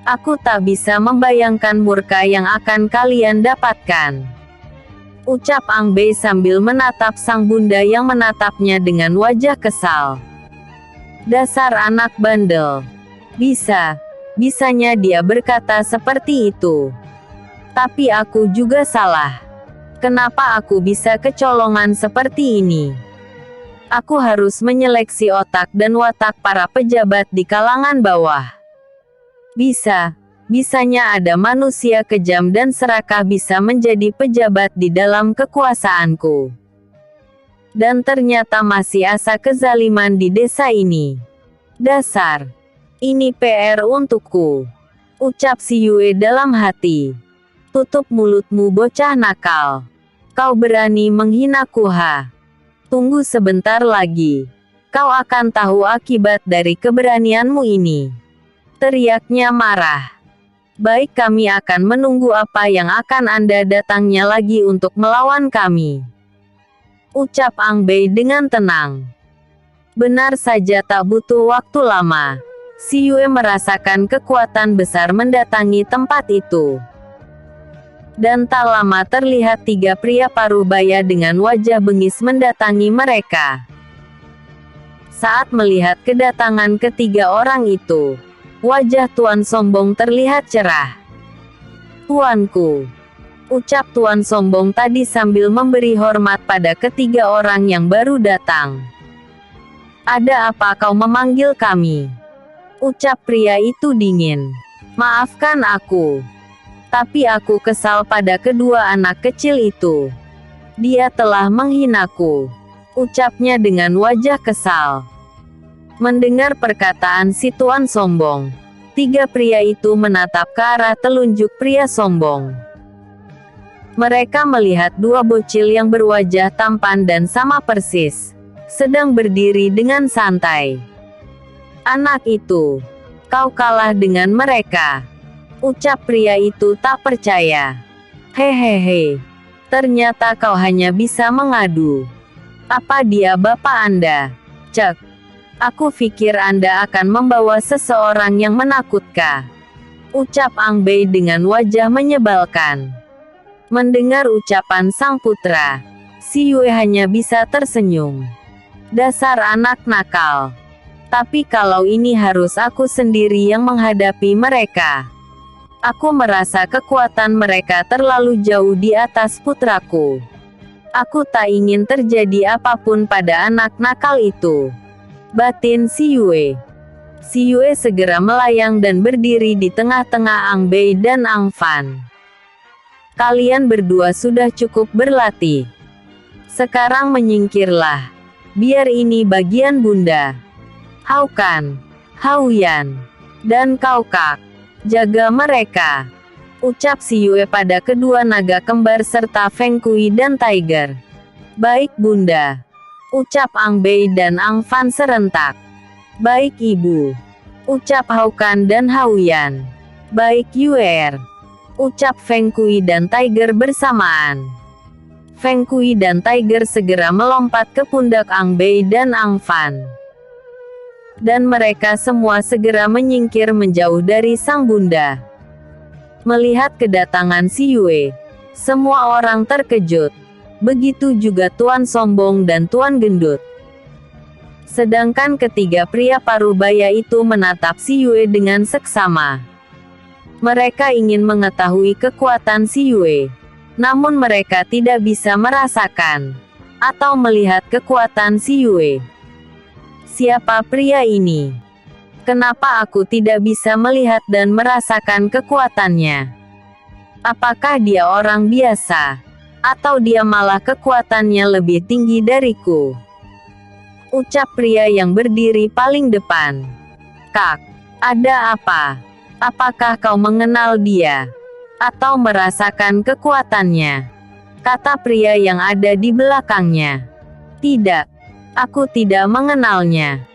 Aku tak bisa membayangkan murka yang akan kalian dapatkan. Ucap Ang Bei sambil menatap sang bunda yang menatapnya dengan wajah kesal. "Dasar anak bandel. Bisanya dia berkata seperti itu. Tapi aku juga salah. Kenapa aku bisa kecolongan seperti ini? Aku harus menyeleksi otak dan watak para pejabat di kalangan bawah. Bisanya ada manusia kejam dan serakah bisa menjadi pejabat di dalam kekuasaanku. Dan ternyata masih asa kezaliman di desa ini. Dasar. Ini PR untukku. Ucap si Yue dalam hati. Tutup mulutmu bocah nakal. Kau berani menghinaku ha? Tunggu sebentar lagi. Kau akan tahu akibat dari keberanianmu ini. Teriaknya marah. Baik, kami akan menunggu apa yang akan Anda datangnya lagi untuk melawan kami. Ucap Ang Bei dengan tenang. Benar saja, tak butuh waktu lama. Si Yue merasakan kekuatan besar mendatangi tempat itu. Dan tak lama terlihat 3 pria parubaya dengan wajah bengis mendatangi mereka. Saat melihat kedatangan ketiga orang itu, wajah Tuan Sombong terlihat cerah. "Tuanku," ucap Tuan Sombong tadi sambil memberi hormat pada ketiga orang yang baru datang. "Ada apa kau memanggil kami?" ucap pria itu dingin. "Maafkan aku. Tapi aku kesal pada kedua anak kecil itu. Dia telah menghinaku," ucapnya dengan wajah kesal. Mendengar perkataan si Tuan Sombong, 3 pria itu menatap ke arah telunjuk pria sombong. Mereka melihat 2 bocil yang berwajah tampan dan sama persis, sedang berdiri dengan santai. "Anak itu, kau kalah dengan mereka," ucap pria itu tak percaya. "Hehehe, ternyata kau hanya bisa mengadu. Apa dia bapak Anda? Cek. Aku pikir Anda akan membawa seseorang yang menakutkan," ucap Ang Bei dengan wajah menyebalkan. Mendengar ucapan sang putra, si Yue hanya bisa tersenyum. "Dasar anak nakal. Tapi kalau ini harus aku sendiri yang menghadapi mereka. Aku merasa kekuatan mereka terlalu jauh di atas putraku. Aku tak ingin terjadi apapun pada anak nakal itu," batin si Yue. Si Yue segera melayang dan berdiri di tengah-tengah Ang Bei dan Ang Fan. "Kalian berdua sudah cukup berlatih. Sekarang menyingkirlah. Biar ini bagian Bunda. Hao Kan, Hao Yan, dan kau Kak. Jaga mereka," ucap si Yue pada kedua naga kembar serta Feng Kui dan Tiger. "Baik Bunda," ucap Ang Bei dan Ang Fan serentak. "Baik Ibu," ucap Hao Kan dan Hao Yan. "Baik Yue," ucap Feng Kui dan Tiger bersamaan. Feng Kui dan Tiger segera melompat ke pundak Ang Bei dan Ang Fan. Dan mereka semua segera menyingkir menjauh dari sang bunda. Melihat kedatangan si Yue, semua orang terkejut. Begitu juga Tuan Sombong dan Tuan Gendut. Sedangkan ketiga pria parubaya itu menatap si Yue dengan seksama. Mereka ingin mengetahui kekuatan si Yue. Namun mereka tidak bisa merasakan atau melihat kekuatan si Yue. Siapa pria ini? Kenapa aku tidak bisa melihat dan merasakan kekuatannya? Apakah dia orang biasa? Atau dia malah kekuatannya lebih tinggi dariku? Ucap pria yang berdiri paling depan. "Kak, ada apa? Apakah kau mengenal dia? Atau merasakan kekuatannya?" kata pria yang ada di belakangnya. "Tidak, aku tidak mengenalnya.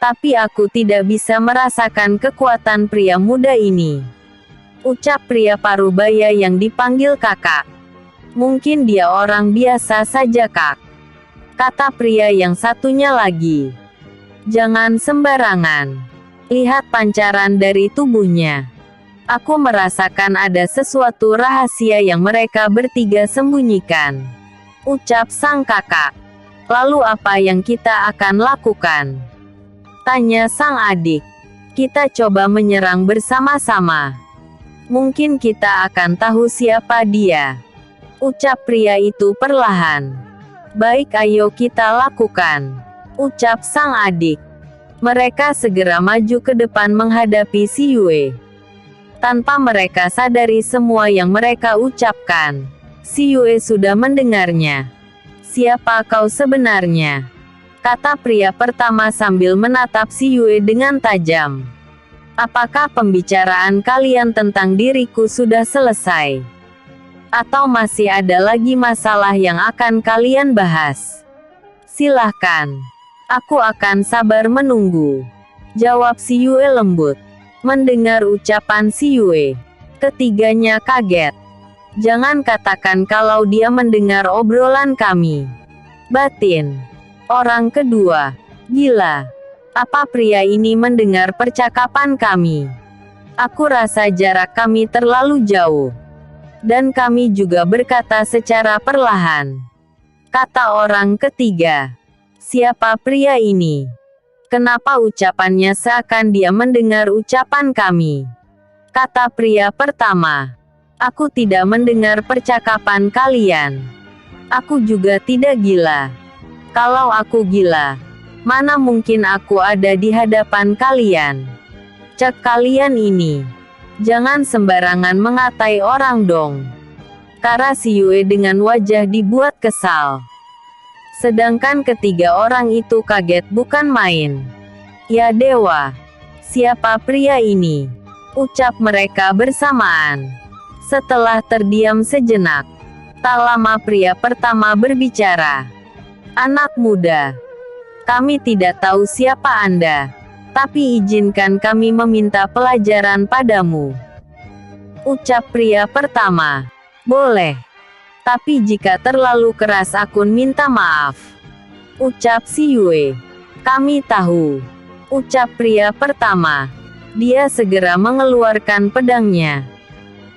Tapi aku tidak bisa merasakan kekuatan pria muda ini," ucap pria parubaya yang dipanggil kakak. "Mungkin dia orang biasa saja Kak," kata pria yang satunya lagi. "Jangan sembarangan. Lihat pancaran dari tubuhnya. Aku merasakan ada sesuatu rahasia yang mereka bertiga sembunyikan," ucap sang kakak. "Lalu apa yang kita akan lakukan?" tanya sang adik. "Kita coba menyerang bersama-sama. Mungkin kita akan tahu siapa dia," ucap pria itu perlahan. Baik, ayo kita lakukan, ucap sang adik. Mereka segera maju ke depan menghadapi si Yue. Tanpa mereka sadari semua yang mereka ucapkan, si Yue sudah mendengarnya. Siapa kau sebenarnya? Kata pria pertama sambil menatap si Yue dengan tajam. Apakah pembicaraan kalian tentang diriku sudah selesai? Atau masih ada lagi masalah yang akan kalian bahas? Silahkan. Aku akan sabar menunggu, jawab si Yue lembut. Mendengar ucapan si Yue, ketiganya kaget. Jangan katakan kalau dia mendengar obrolan kami, batin. Orang kedua, gila. Apa pria ini mendengar percakapan kami? Aku rasa jarak kami terlalu jauh. Dan kami juga berkata secara perlahan. Kata orang ketiga, siapa pria ini? Kenapa ucapannya seakan dia mendengar ucapan kami? Kata pria pertama, aku tidak mendengar percakapan kalian. Aku juga tidak gila. Kalau aku gila, mana mungkin aku ada di hadapan kalian? Cek kalian ini. Jangan sembarangan mengatai orang dong. Kata si Yue dengan wajah dibuat kesal. Sedangkan ketiga orang itu kaget bukan main. Ya dewa, siapa pria ini? Ucap mereka bersamaan. Setelah terdiam sejenak, tak lama pria pertama berbicara. Anak muda, kami tidak tahu siapa Anda, tapi izinkan kami meminta pelajaran padamu. Ucap pria pertama. Boleh. Tapi jika terlalu keras aku minta maaf. Ucap si Yue. Kami tahu. Ucap pria pertama. Dia segera mengeluarkan pedangnya.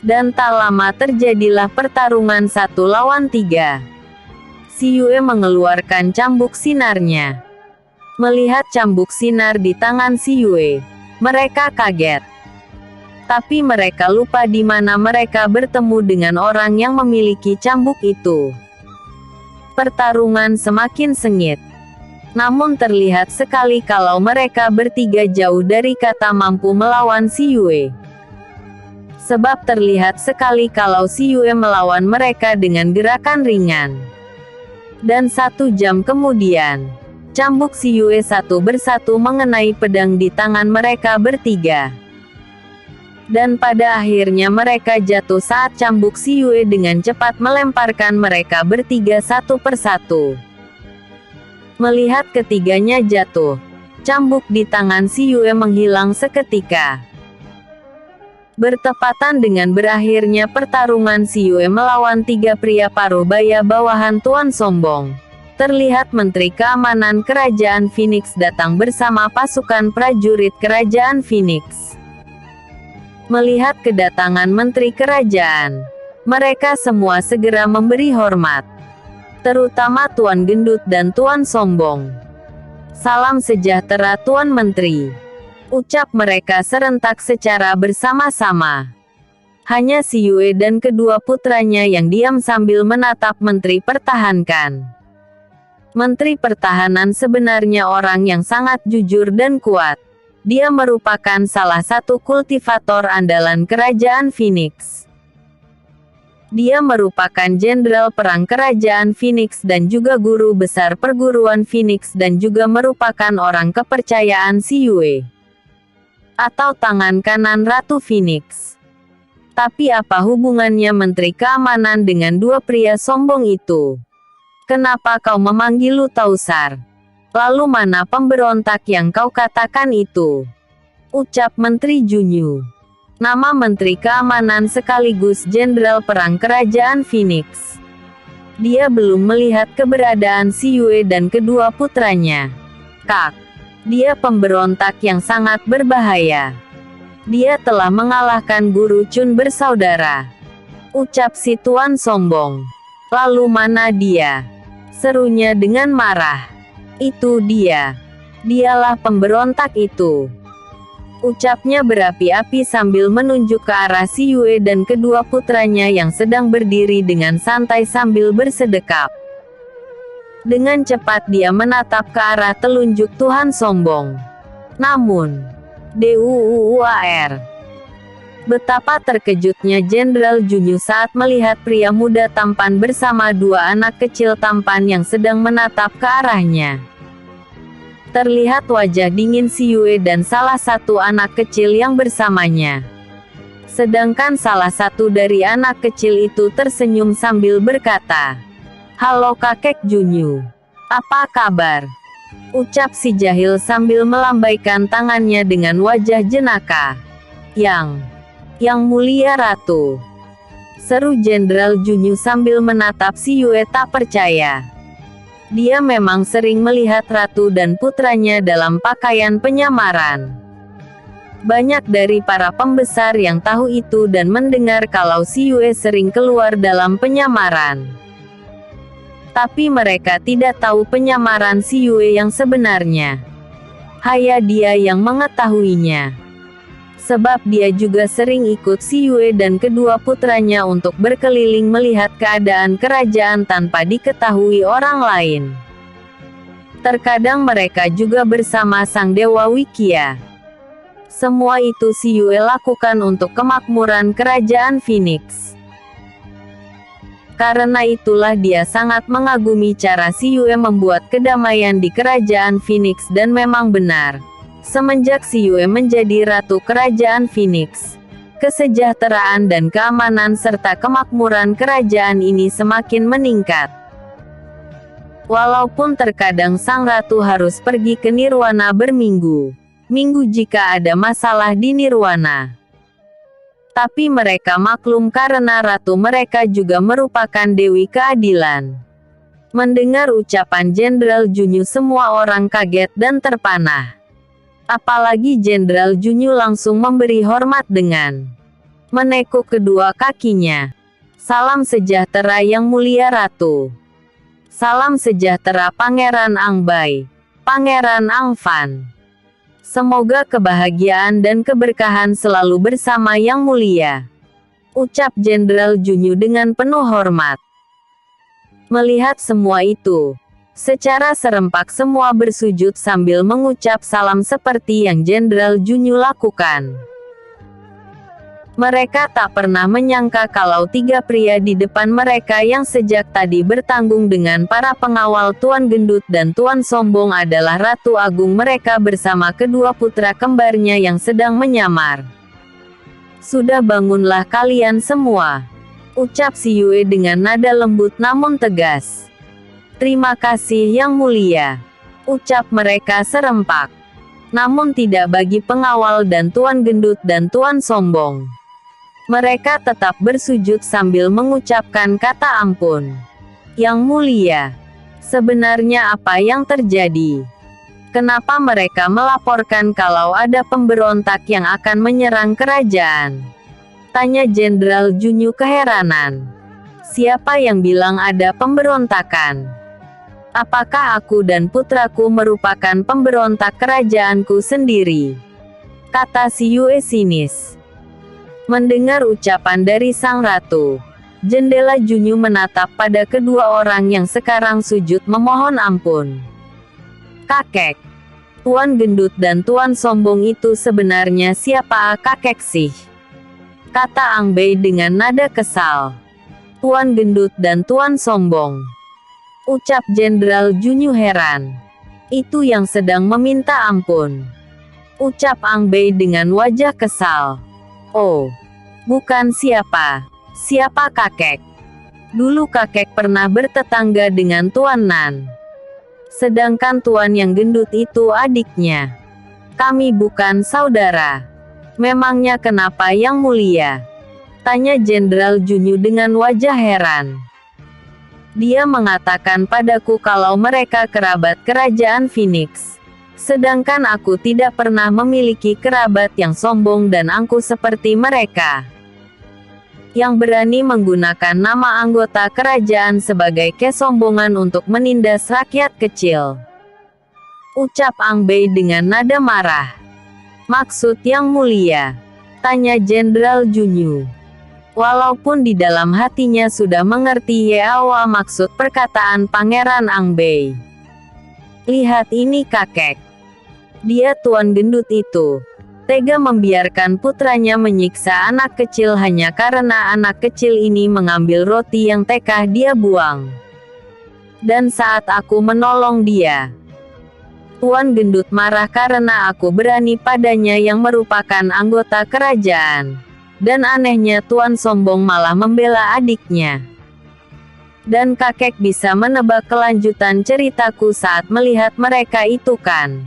Dan tak lama terjadilah pertarungan 1 lawan 3. Si Yue mengeluarkan cambuk sinarnya. Melihat cambuk sinar di tangan si Yue, mereka kaget. Tapi mereka lupa di mana mereka bertemu dengan orang yang memiliki cambuk itu. Pertarungan semakin sengit. Namun terlihat sekali kalau mereka bertiga jauh dari kata mampu melawan si Yue. Sebab terlihat sekali kalau si Yue melawan mereka dengan gerakan ringan. Dan 1 jam kemudian, cambuk si Yue satu persatu mengenai pedang di tangan mereka bertiga. Dan pada akhirnya mereka jatuh saat cambuk si Yue dengan cepat melemparkan mereka bertiga satu persatu. Melihat ketiganya jatuh, cambuk di tangan si Yue menghilang seketika. Bertepatan dengan berakhirnya pertarungan si Yue melawan 3 pria paruh baya bawahan Tuan Sombong, terlihat Menteri Keamanan Kerajaan Phoenix datang bersama pasukan prajurit Kerajaan Phoenix. Melihat kedatangan menteri kerajaan, mereka semua segera memberi hormat. Terutama Tuan Gendut dan Tuan Sombong. Salam sejahtera Tuan Menteri. Ucap mereka serentak secara bersama-sama. Hanya si Yue dan kedua putranya yang diam sambil menatap Menteri Pertahanan. Menteri Pertahanan sebenarnya orang yang sangat jujur dan kuat. Dia merupakan salah satu kultivator andalan Kerajaan Phoenix. Dia merupakan jenderal perang Kerajaan Phoenix dan juga guru besar perguruan Phoenix dan juga merupakan orang kepercayaan si Yue. Atau tangan kanan Ratu Phoenix. Tapi apa hubungannya Menteri Keamanan dengan 2 pria sombong itu? Kenapa kau memanggil Lu Tausar? Lalu mana pemberontak yang kau katakan itu? Ucap Menteri Junyu. Nama Menteri Keamanan sekaligus Jenderal Perang Kerajaan Phoenix. Dia belum melihat keberadaan si Yue dan kedua putranya. Kak. Dia pemberontak yang sangat berbahaya. Dia telah mengalahkan Guru Chun bersaudara. Ucap si Tuan Sombong. Lalu mana dia? Serunya dengan marah. Itu dia. Dialah pemberontak itu. Ucapnya berapi-api sambil menunjuk ke arah Si Yue dan kedua putranya yang sedang berdiri dengan santai sambil bersedekap. Dengan cepat dia menatap ke arah telunjuk Tuhan sombong. Namun, DUUAR. Betapa terkejutnya Jenderal Junyu saat melihat pria muda tampan bersama dua anak kecil tampan yang sedang menatap ke arahnya. Terlihat wajah dingin Si Yue dan salah satu anak kecil yang bersamanya. Sedangkan salah satu dari anak kecil itu tersenyum sambil berkata, "Halo kakek Junyu. Apa kabar?" Ucap si jahil sambil melambaikan tangannya dengan wajah jenaka. Yang mulia ratu," seru Jenderal Junyu sambil menatap Si Yue tak percaya. Dia memang sering melihat ratu dan putranya dalam pakaian penyamaran. Banyak dari para pembesar yang tahu itu dan mendengar kalau Si Yue sering keluar dalam penyamaran. Tapi mereka tidak tahu penyamaran Si Yue yang sebenarnya. Hanya dia yang mengetahuinya. Sebab dia juga sering ikut Si Yue dan kedua putranya untuk berkeliling melihat keadaan kerajaan tanpa diketahui orang lain. Terkadang mereka juga bersama sang Dewa Wikia. Semua itu Si Yue lakukan untuk kemakmuran kerajaan Phoenix. Karena itulah dia sangat mengagumi cara Si Yue membuat kedamaian di kerajaan Phoenix dan memang benar. Semenjak Si Yue menjadi ratu kerajaan Phoenix, kesejahteraan dan keamanan serta kemakmuran kerajaan ini semakin meningkat. Walaupun terkadang sang ratu harus pergi ke Nirwana berminggu-minggu jika ada masalah di Nirwana. Tapi mereka maklum karena ratu mereka juga merupakan Dewi Keadilan. Mendengar ucapan Jenderal Junyu semua orang kaget dan terpanah. Apalagi Jenderal Junyu langsung memberi hormat dengan menekuk kedua kakinya. "Salam sejahtera yang mulia ratu. Salam sejahtera Pangeran Angbai, Pangeran Angfan. Semoga kebahagiaan dan keberkahan selalu bersama yang mulia," ucap Jenderal Junyu dengan penuh hormat. Melihat semua itu, secara serempak semua bersujud sambil mengucap salam seperti yang Jenderal Junyu lakukan. Mereka tak pernah menyangka kalau tiga pria di depan mereka yang sejak tadi bertanggung dengan para pengawal Tuan Gendut dan Tuan Sombong adalah Ratu Agung mereka bersama kedua putra kembarnya yang sedang menyamar. "Sudah bangunlah kalian semua," ucap Si Yue dengan nada lembut namun tegas. "Terima kasih yang mulia," ucap mereka serempak. Namun tidak bagi pengawal dan Tuan Gendut dan Tuan Sombong. Mereka tetap bersujud sambil mengucapkan kata ampun. "Yang mulia, sebenarnya apa yang terjadi? Kenapa mereka melaporkan kalau ada pemberontak yang akan menyerang kerajaan?" tanya Jenderal Junyu keheranan. "Siapa yang bilang ada pemberontakan? Apakah aku dan putraku merupakan pemberontak kerajaanku sendiri?" kata Si Yue sinis. Mendengar ucapan dari sang ratu, Jendela Junyu menatap pada kedua orang yang sekarang sujud memohon ampun. "Kakek, Tuan Gendut dan Tuan Sombong itu sebenarnya siapa kakek sih?" kata Angbei dengan nada kesal. "Tuan Gendut dan Tuan Sombong," ucap Jenderal Junyu heran. "Itu yang sedang meminta ampun," ucap Angbei dengan wajah kesal. "Oh, bukan siapa kakek. Dulu kakek pernah bertetangga dengan Tuan Nan. Sedangkan Tuan yang gendut itu adiknya. Kami bukan saudara." "Memangnya kenapa yang mulia?" tanya Jenderal Junyu dengan wajah heran. "Dia mengatakan padaku kalau mereka kerabat kerajaan Phoenix. Sedangkan aku tidak pernah memiliki kerabat yang sombong dan angkuh seperti mereka. Yang berani menggunakan nama anggota kerajaan sebagai kesombongan untuk menindas rakyat kecil," ucap Angbei dengan nada marah. Maksud yang mulia? Tanya Jenderal Junyu. Walaupun di dalam hatinya sudah mengerti Yeawa maksud perkataan Pangeran Angbei. Lihat ini kakek. Dia tuan gendut itu. Tega membiarkan putranya menyiksa anak kecil hanya karena anak kecil ini mengambil roti yang telah dia buang. Dan saat aku menolong dia, tuan gendut marah karena aku berani padanya yang merupakan anggota kerajaan. Dan anehnya tuan sombong malah membela adiknya. Dan kakek bisa menebak kelanjutan ceritaku saat melihat mereka itu kan?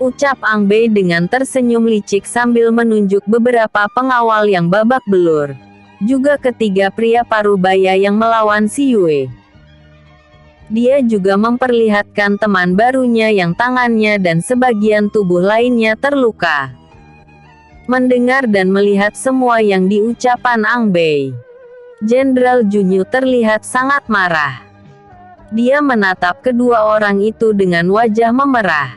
Ucap Angbei dengan tersenyum licik sambil menunjuk beberapa pengawal yang babak belur. Juga ketiga pria parubaya yang melawan si Yue. Dia juga memperlihatkan teman barunya yang tangannya dan sebagian tubuh lainnya terluka. Mendengar dan melihat semua yang diucapkan Angbei, Jenderal Junyu terlihat sangat marah. Dia menatap kedua orang itu dengan wajah memerah.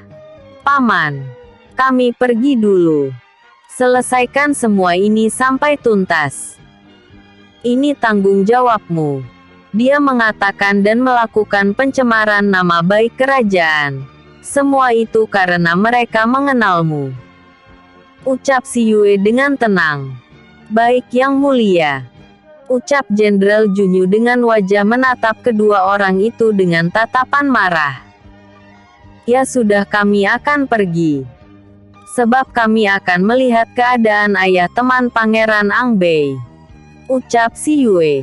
Paman, kami pergi dulu. Selesaikan semua ini sampai tuntas. Ini tanggung jawabmu. Dia mengatakan dan melakukan pencemaran nama baik kerajaan. Semua itu karena mereka mengenalmu. Ucap si Yue dengan tenang. Baik yang mulia. Ucap Jenderal Junyu dengan wajah menatap kedua orang itu dengan tatapan marah. Ya sudah, kami akan pergi. Sebab kami akan melihat keadaan ayah teman Pangeran Angbei. Ucap si Yue.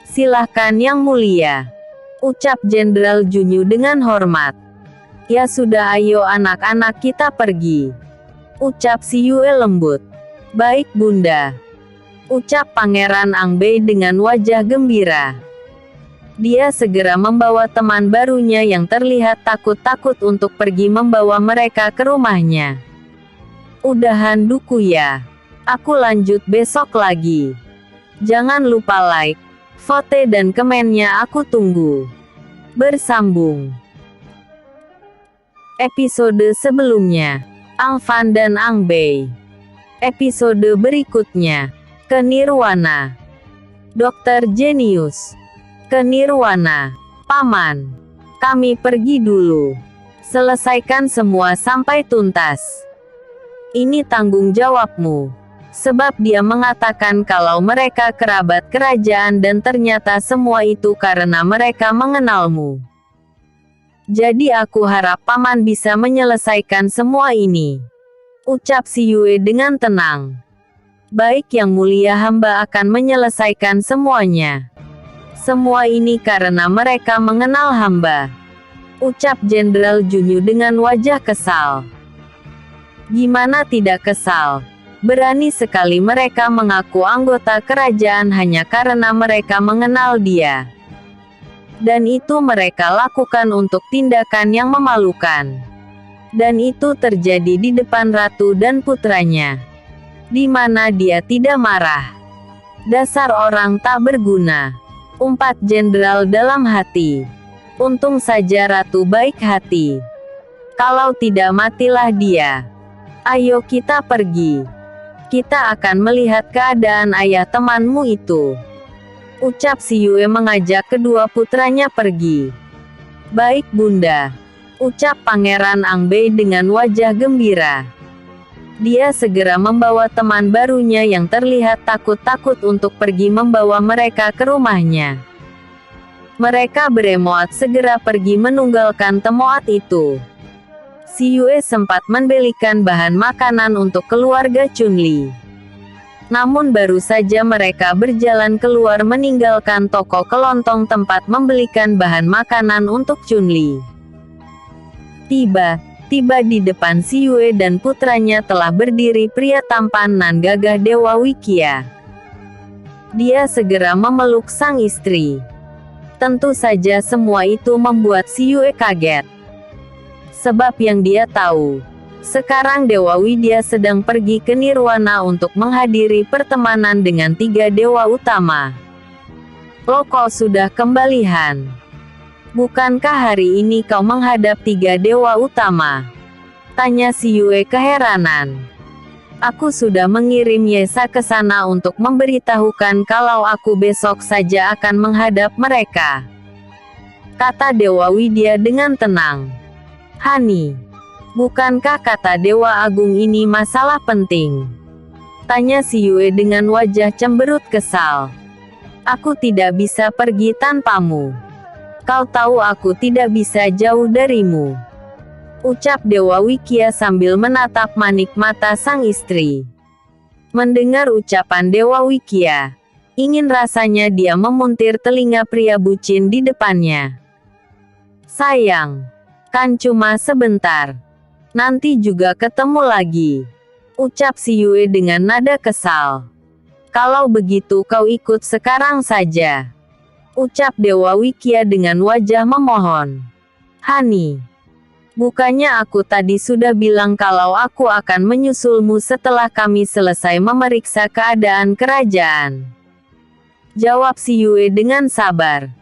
Silahkan yang mulia. Ucap Jenderal Junyu dengan hormat. Ya sudah, ayo anak-anak kita pergi. Ucap si Yue lembut. Baik bunda. Ucap Pangeran Angbei dengan wajah gembira. Dia segera membawa teman barunya yang terlihat takut-takut untuk pergi membawa mereka ke rumahnya. Udahan duku ya. Aku lanjut besok lagi. Jangan lupa like, vote dan komennya, aku tunggu. Bersambung. Episode sebelumnya. Angfan dan Angbei. Episode berikutnya. Ke Nirwana. Dokter Jenius. Ke Nirwana. Paman, kami pergi dulu. Selesaikan semua sampai tuntas. Ini tanggung jawabmu. Sebab dia mengatakan kalau mereka kerabat kerajaan dan ternyata semua itu karena mereka mengenalmu. Jadi aku harap paman bisa menyelesaikan semua ini. Ucap si Yue dengan tenang. Baik yang mulia, hamba akan menyelesaikan semuanya. Semua ini karena mereka mengenal hamba. Ucap Jenderal Junyu dengan wajah kesal. Gimana tidak kesal? Berani sekali mereka mengaku anggota kerajaan hanya karena mereka mengenal dia. Dan itu mereka lakukan untuk tindakan yang memalukan. Dan itu terjadi di depan ratu dan putranya. Di mana dia tidak marah. Dasar orang tak berguna. Umpat jenderal dalam hati. Untung saja ratu baik hati. Kalau tidak matilah dia. Ayo kita pergi. Kita akan melihat keadaan ayah temanmu itu. Ucap si Yue mengajak kedua putranya pergi. Baik bunda. Ucap Pangeran Angbei dengan wajah gembira. Dia segera membawa teman barunya yang terlihat takut-takut untuk pergi membawa mereka ke rumahnya. Mereka beremoat segera pergi menunggalkan temoat itu. Si Yue sempat membelikan bahan makanan untuk keluarga Chunli. Namun baru saja mereka berjalan keluar meninggalkan toko kelontong tempat membelikan bahan makanan untuk Chunli. Tiba di depan si Yue dan putranya telah berdiri pria tampan nan gagah Dewa Wikia. Dia segera memeluk sang istri. Tentu saja semua itu membuat si Yue kaget. Sebab yang dia tahu, sekarang Dewa Widya sedang pergi ke Nirwana untuk menghadiri pertemanan dengan 3 dewa utama. Loko sudah kembali Han. Bukankah hari ini kau menghadap 3 dewa utama? Tanya si Yue keheranan. Aku sudah mengirim Yesa ke sana untuk memberitahukan kalau aku besok saja akan menghadap mereka, kata Dewa Widya dengan tenang. Hani, bukankah kata Dewa Agung ini masalah penting? Tanya si Yue dengan wajah cemberut kesal. Aku tidak bisa pergi tanpamu. Kau tahu aku tidak bisa jauh darimu, ucap Dewa Wikia sambil menatap manik mata sang istri. Mendengar ucapan Dewa Wikia, ingin rasanya dia memuntir telinga pria bucin di depannya. Sayang, kan cuma sebentar. Nanti juga ketemu lagi, ucap si Yue dengan nada kesal. Kalau begitu kau ikut sekarang saja, ucap Dewa Wikia dengan wajah memohon. Hani, bukannya aku tadi sudah bilang kalau aku akan menyusulmu setelah kami selesai memeriksa keadaan kerajaan? Jawab si Yue dengan sabar.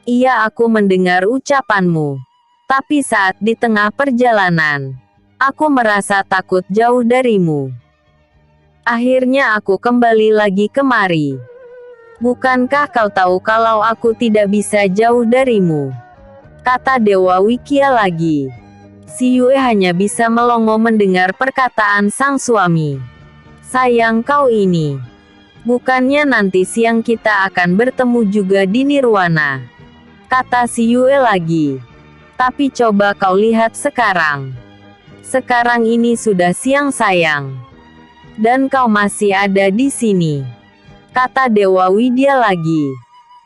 Iya, aku mendengar ucapanmu. Tapi saat di tengah perjalanan, aku merasa takut jauh darimu. Akhirnya aku kembali lagi kemari. Bukankah kau tahu kalau aku tidak bisa jauh darimu? Kata Dewa Wikia lagi. Si Yue hanya bisa melongo mendengar perkataan sang suami. Sayang kau ini. Bukannya nanti siang kita akan bertemu juga di Nirwana? Kata si Yue lagi. Tapi coba kau lihat sekarang. Sekarang ini sudah siang sayang. Dan kau masih ada di sini. Kata Dewa Widya lagi.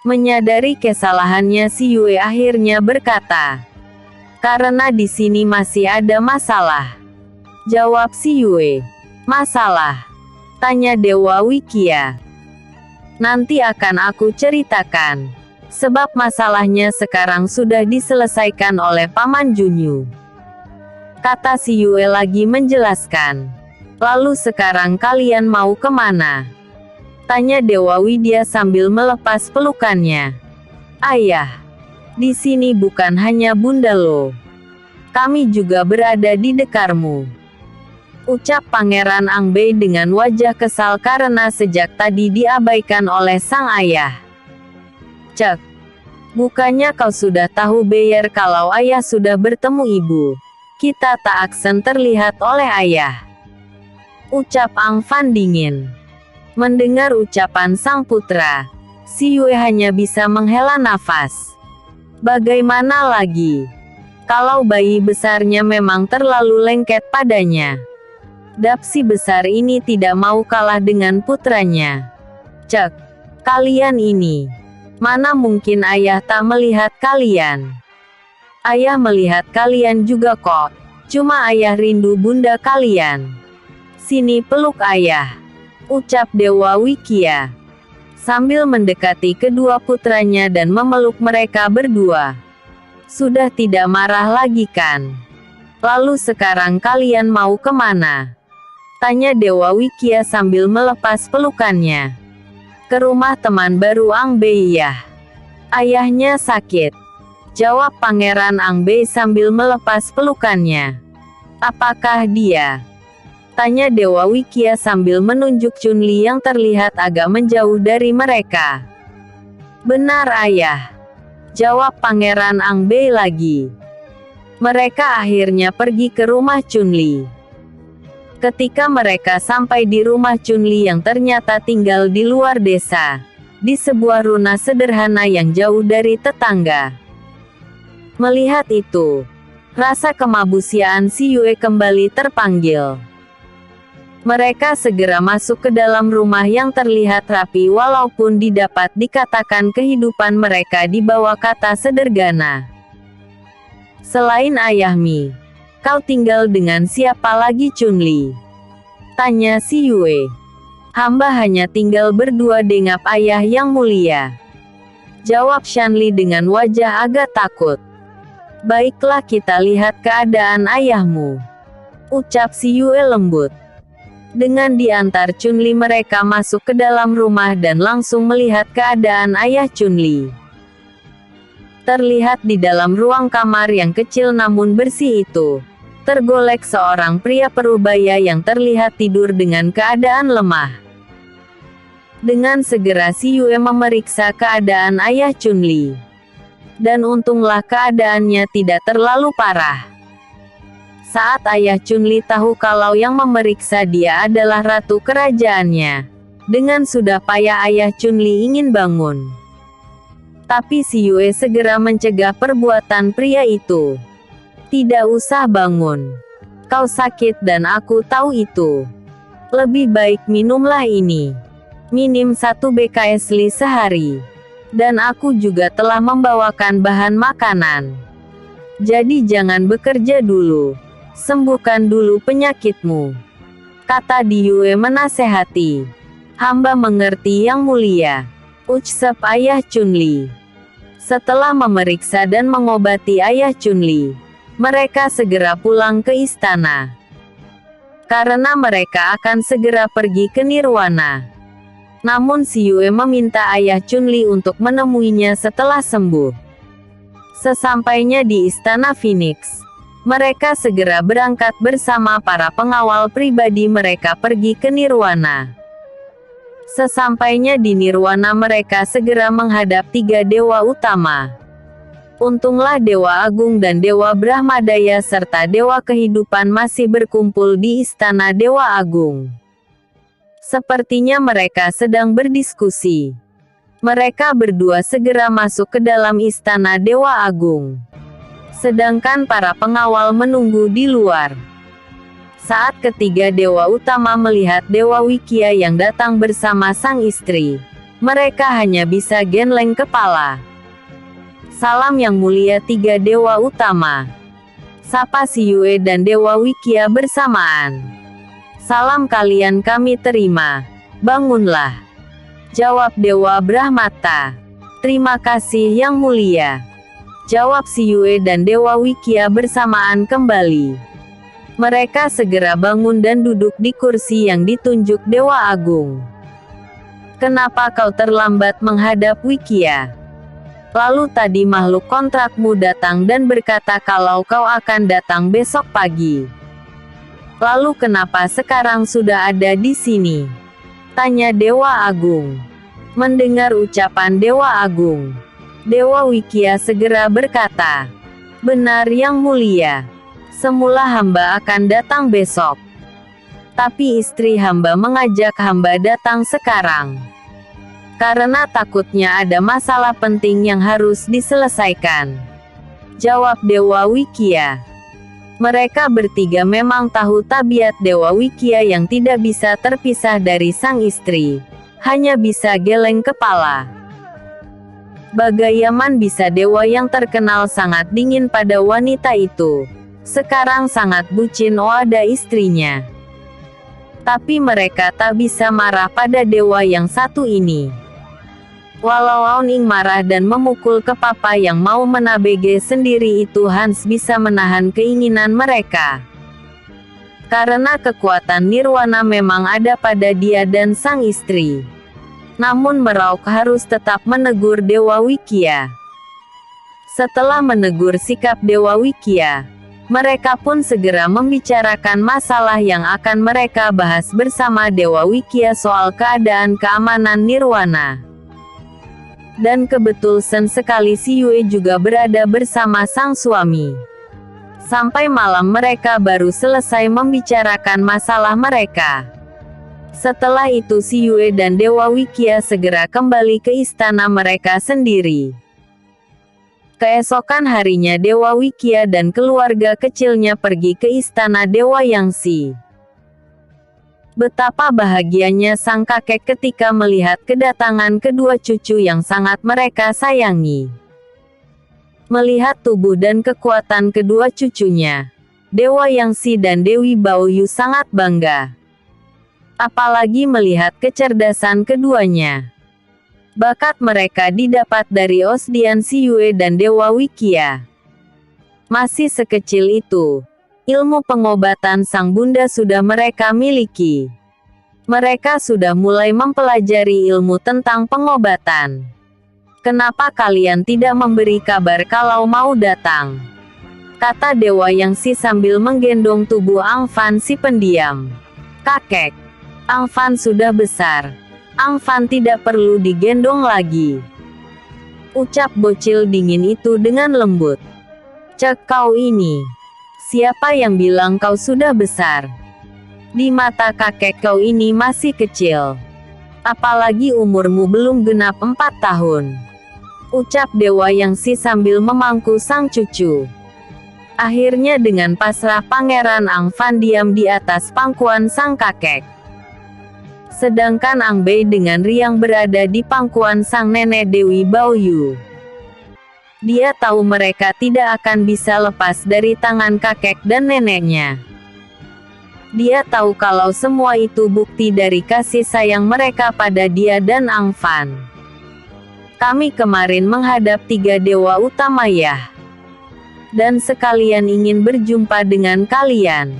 Menyadari kesalahannya si Yue akhirnya berkata. Karena di sini masih ada masalah. Jawab si Yue. Masalah? Tanya Dewa Wikia. Nanti akan aku ceritakan. Sebab masalahnya sekarang sudah diselesaikan oleh Paman Junyu. Kata si Yue lagi menjelaskan. Lalu sekarang kalian mau kemana? Tanya Dewa Widya sambil melepas pelukannya. Ayah, di sini bukan hanya Bunda lo. Kami juga berada di dekarmu, ucap Pangeran Angbei dengan wajah kesal karena sejak tadi diabaikan oleh sang ayah. Cek, bukannya kau sudah tahu Beyer kalau ayah sudah bertemu ibu? Kita tak akan terlihat oleh ayah, ucap Ang Fan dingin. Mendengar ucapan sang putra, si Yue hanya bisa menghela nafas. Bagaimana lagi? Kalau bayi besarnya memang terlalu lengket padanya. Dapsi besar ini tidak mau kalah dengan putranya. Cek, kalian ini. Mana mungkin ayah tak melihat kalian? Ayah melihat kalian juga kok. Cuma ayah rindu bunda kalian. Sini peluk ayah, ucap Dewa Wikia. Sambil mendekati kedua putranya dan memeluk mereka berdua. Sudah tidak marah lagi kan? Lalu sekarang kalian mau kemana? Tanya Dewa Wikia sambil melepas pelukannya. Ke rumah teman baru Angbei ya. Ayahnya sakit, jawab Pangeran Angbei sambil melepas pelukannya. Apakah dia? Tanya Dewa Wikia sambil menunjuk Chunli yang terlihat agak menjauh dari mereka. Benar ayah, jawab Pangeran Angbei lagi. Mereka akhirnya pergi ke rumah Chunli. Ketika mereka sampai di rumah Chunli yang ternyata tinggal di luar desa, di sebuah runa sederhana yang jauh dari tetangga. Melihat itu, rasa kemabusiaan si Yue kembali terpanggil. Mereka segera masuk ke dalam rumah yang terlihat rapi walaupun didapat dikatakan kehidupan mereka di bawah kata sederhana. Selain Ayahmi, kau tinggal dengan siapa lagi Chunli? Tanya si Yue. Hamba hanya tinggal berdua dengan ayah yang mulia, jawab Shanli dengan wajah agak takut. Baiklah kita lihat keadaan ayahmu, ucap si Yue lembut. Dengan diantar Chunli mereka masuk ke dalam rumah dan langsung melihat keadaan ayah Chunli. Terlihat di dalam ruang kamar yang kecil namun bersih itu, tergolek seorang pria parubaya yang terlihat tidur dengan keadaan lemah. Dengan segera si Yue memeriksa keadaan ayah Chunli. Dan untunglah keadaannya tidak terlalu parah. Saat ayah Chunli tahu kalau yang memeriksa dia adalah ratu kerajaannya, dengan sudah payah ayah Chunli ingin bangun. Tapi si Yue segera mencegah perbuatan pria itu. Tidak usah bangun. Kau sakit dan aku tahu itu. Lebih baik minumlah ini. Minim 1 BKS li sehari. Dan aku juga telah membawakan bahan makanan. Jadi jangan bekerja dulu. Sembuhkan dulu penyakitmu. Kata Di Yue menasehati. Hamba mengerti yang mulia. Ucap ayah Chunli. Setelah memeriksa dan mengobati ayah Chunli, mereka segera pulang ke istana. Karena mereka akan segera pergi ke Nirwana. Namun si Yue meminta ayah Chunli untuk menemuinya setelah sembuh. Sesampainya di istana Phoenix, mereka segera berangkat bersama para pengawal pribadi mereka pergi ke Nirwana. Sesampainya di Nirwana mereka segera menghadap 3 dewa utama. Untunglah Dewa Agung dan Dewa Brahmadaya serta Dewa Kehidupan masih berkumpul di Istana Dewa Agung. Sepertinya mereka sedang berdiskusi. Mereka berdua segera masuk ke dalam Istana Dewa Agung. Sedangkan para pengawal menunggu di luar. Saat ketiga dewa utama melihat Dewa Wikia yang datang bersama sang istri, mereka hanya bisa geleng kepala. Salam yang mulia 3 dewa utama. Sapa si Yue dan Dewa Wikia bersamaan. Salam kalian kami terima. Bangunlah. Jawab Dewa Brahmata. Terima kasih yang mulia. Jawab si Yue dan Dewa Wikia bersamaan kembali. Mereka segera bangun dan duduk di kursi yang ditunjuk Dewa Agung. Kenapa kau terlambat menghadap Wikia? Lalu tadi makhluk kontrakmu datang dan berkata kalau kau akan datang besok pagi. Lalu kenapa sekarang sudah ada di sini? Tanya Dewa Agung. Mendengar ucapan Dewa Agung, Dewa Wikia segera berkata, benar yang mulia. Semula hamba akan datang besok. Tapi istri hamba mengajak hamba datang sekarang. Karena takutnya ada masalah penting yang harus diselesaikan. Jawab Dewa Wikia. Mereka bertiga memang tahu tabiat Dewa Wikia yang tidak bisa terpisah dari sang istri. Hanya bisa geleng kepala. Bagaimana bisa dewa yang terkenal sangat dingin pada wanita itu, sekarang sangat bucin pada istrinya. Tapi mereka tak bisa marah pada dewa yang satu ini. Walau Aoning marah dan memukul ke papa yang mau menabege sendiri itu, Hans bisa menahan keinginan mereka. Karena kekuatan nirwana memang ada pada dia dan sang istri. Namun Merauk harus tetap menegur Dewa Wikia. Setelah menegur sikap Dewa Wikia, mereka pun segera membicarakan masalah yang akan mereka bahas bersama Dewa Wikia soal keadaan keamanan nirwana. Dan kebetulan sekali si Yue juga berada bersama sang suami. Sampai malam mereka baru selesai membicarakan masalah mereka. Setelah itu si Yue dan Dewa Wikia segera kembali ke istana mereka sendiri. Keesokan harinya Dewa Wikia dan keluarga kecilnya pergi ke istana Dewa Yangshi. Betapa bahagianya sang kakek ketika melihat kedatangan kedua cucu yang sangat mereka sayangi. Melihat tubuh dan kekuatan kedua cucunya, Dewa Yangshi dan Dewi Baoyu sangat bangga. Apalagi melihat kecerdasan keduanya. Bakat mereka didapat dari Osdian si Yue dan Dewa Wikia. Masih sekecil itu, ilmu pengobatan sang bunda sudah mereka miliki. Mereka sudah mulai mempelajari ilmu tentang pengobatan. Kenapa kalian tidak memberi kabar kalau mau datang? kata Dewa Yang Si sambil menggendong tubuh Ang Fan si pendiam. Kakek, Ang Fan sudah besar. Ang Fan tidak perlu digendong lagi. Ucap bocil dingin itu dengan lembut. Cek kau ini. Siapa yang bilang kau sudah besar? Di mata kakek kau ini masih kecil. Apalagi umurmu belum genap 4 tahun. Ucap Dewa Yang Si sambil memangku sang cucu. Akhirnya dengan pasrah Pangeran Ang Fan diam di atas pangkuan sang kakek. Sedangkan Ang Bei dengan riang berada di pangkuan sang nenek Dewi Baoyu. Dia tahu mereka tidak akan bisa lepas dari tangan kakek dan neneknya. Dia tahu kalau semua itu bukti dari kasih sayang mereka pada dia dan Ang Fan. Kami kemarin menghadap 3 dewa utama ya. Dan sekalian ingin berjumpa dengan kalian.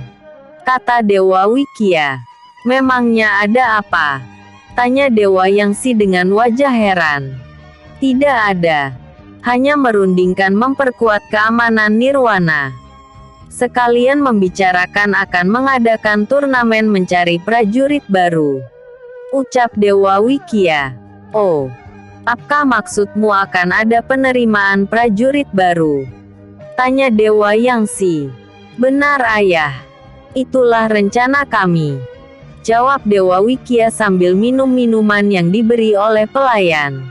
Kata Dewa Wikia. Memangnya ada apa? Tanya Dewa Yang Si dengan wajah heran. Tidak ada. Hanya merundingkan memperkuat keamanan Nirwana. Sekalian membicarakan akan mengadakan turnamen mencari prajurit baru. Ucap Dewa Wikia. Oh, apakah maksudmu akan ada penerimaan prajurit baru? Tanya Dewa Yang Si. Benar ayah. Itulah rencana kami. Jawab Dewa Wikia sambil minum minuman yang diberi oleh pelayan.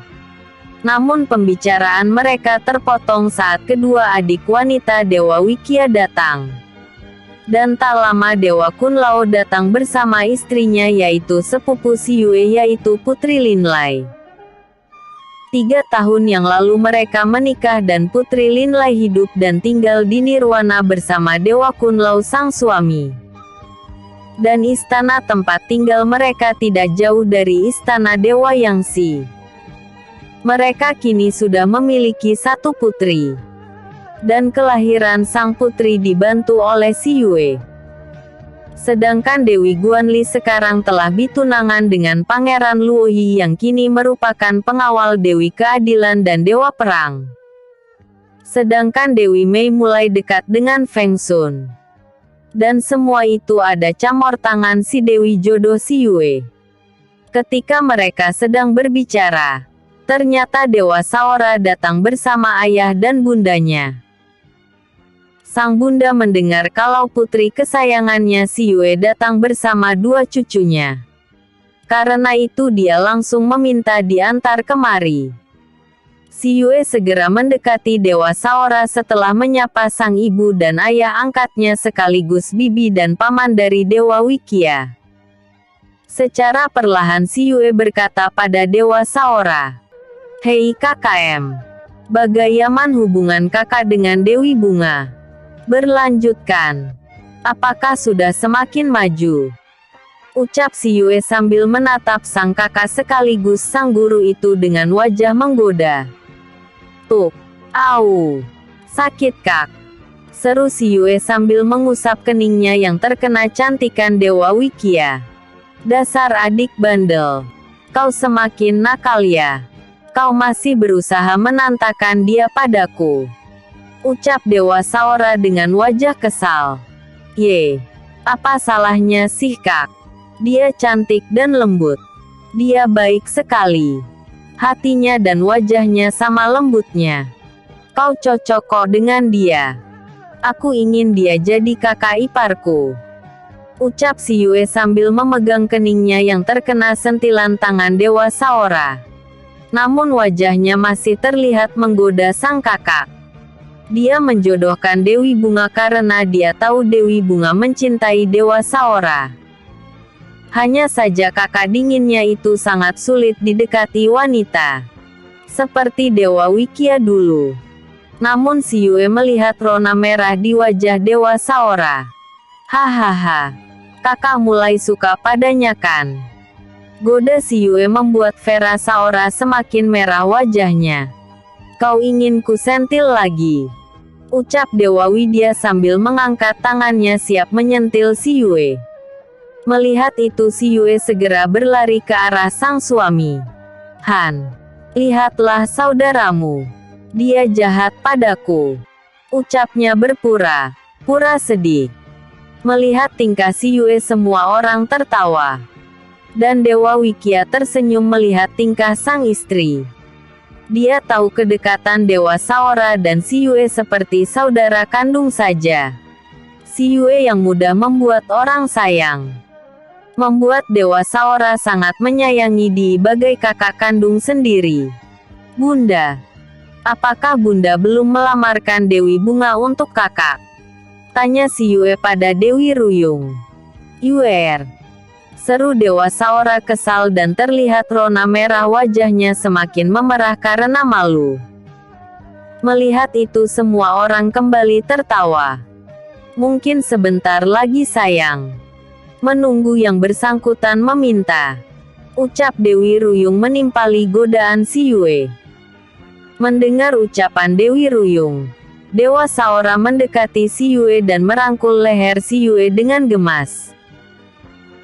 Namun pembicaraan mereka terpotong saat kedua adik wanita Dewa Wikia datang. Dan tak lama Dewa Kun Lao datang bersama istrinya yaitu sepupu Si Yue yaitu Putri Lin Lai. 3 tahun yang lalu mereka menikah dan Putri Lin Lai hidup dan tinggal di Nirwana bersama Dewa Kun Lao sang suami. Dan istana tempat tinggal mereka tidak jauh dari istana Dewa Yang Si. Mereka kini sudah memiliki 1 putri. Dan kelahiran sang putri dibantu oleh Si Yue. Sedangkan Dewi Guanli sekarang telah ditunangan dengan Pangeran Luoyi yang kini merupakan pengawal Dewi Keadilan dan Dewa Perang. Sedangkan Dewi Mei mulai dekat dengan Feng Sun. Dan semua itu ada campur tangan si Dewi Jodoh Si Yue. Ketika mereka sedang berbicara, ternyata Dewa Saora datang bersama ayah dan bundanya. Sang bunda mendengar kalau putri kesayangannya Si Yue datang bersama 2 cucunya. Karena itu dia langsung meminta diantar kemari. Si Yue segera mendekati Dewa Saora setelah menyapa sang ibu dan ayah angkatnya sekaligus bibi dan paman dari Dewa Wikia. Secara perlahan Si Yue berkata pada Dewa Saora. Hei KKM. Bagaimana hubungan kakak dengan Dewi Bunga? Berlanjutkan. Apakah sudah semakin maju? Ucap Si Yue sambil menatap sang kakak sekaligus sang guru itu dengan wajah menggoda. Tuk. Au. Sakit kak. Seru Si Yue sambil mengusap keningnya yang terkena cantikan Dewa Wikia. Dasar adik bandel. Kau semakin nakal ya. Kau masih berusaha menantakan dia padaku. Ucap Dewa Saora dengan wajah kesal. Ye. Apa salahnya sih kak? Dia cantik dan lembut. Dia baik sekali. Hatinya dan wajahnya sama lembutnya. Kau cocok kok dengan dia. Aku ingin dia jadi kakak iparku. Ucap Si Yue sambil memegang keningnya yang terkena sentilan tangan Dewa Saora. Namun wajahnya masih terlihat menggoda sang kakak. Dia menjodohkan Dewi Bunga karena dia tahu Dewi Bunga mencintai Dewa Saora. Hanya saja kakak dinginnya itu sangat sulit didekati wanita. Seperti Dewa Wikia dulu. Namun Si Yue melihat rona merah di wajah Dewa Saora. Hahaha. Kakak mulai suka padanya kan? Goda Si Yue membuat Vera Saora semakin merah wajahnya. Kau ingin ku sentil lagi? Ucap Dewa Widya sambil mengangkat tangannya siap menyentil Si Yue. Melihat itu Si Yue segera berlari ke arah sang suami. Han, lihatlah saudaramu. Dia jahat padaku. Ucapnya berpura-pura sedih. Melihat tingkah si Yue semua orang tertawa. Dan Dewa Wikia tersenyum melihat tingkah sang istri. Dia tahu kedekatan Dewa Saora dan si Yue seperti saudara kandung saja. Si Yue yang mudah membuat orang sayang. Membuat Dewa Saora sangat menyayangi Di bagai kakak kandung sendiri. Bunda, apakah Bunda belum melamarkan Dewi Bunga untuk kakak? Tanya si Yue pada Dewi Ruyung. Yuer, seru Dewa Saora kesal dan terlihat rona merah wajahnya semakin memerah karena malu. Melihat itu semua orang kembali tertawa. Mungkin sebentar lagi sayang. Menunggu yang bersangkutan meminta. Ucap Dewi Ruyung menimpali godaan si Yue. Mendengar ucapan Dewi Ruyung, Dewa Saora mendekati si Yue dan merangkul leher si Yue dengan gemas.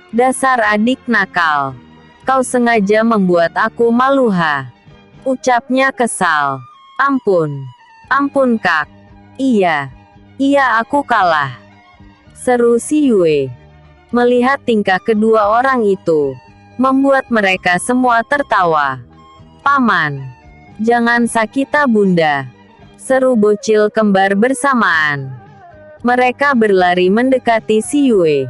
Dasar adik nakal. Kau sengaja membuat aku malu ha. Ucapnya kesal. Ampun kak. Iya aku kalah. Seru si Yue. Melihat tingkah kedua orang itu, membuat mereka semua tertawa. Paman, jangan sakita bunda. Seru bocil kembar bersamaan. Mereka berlari mendekati si Yue.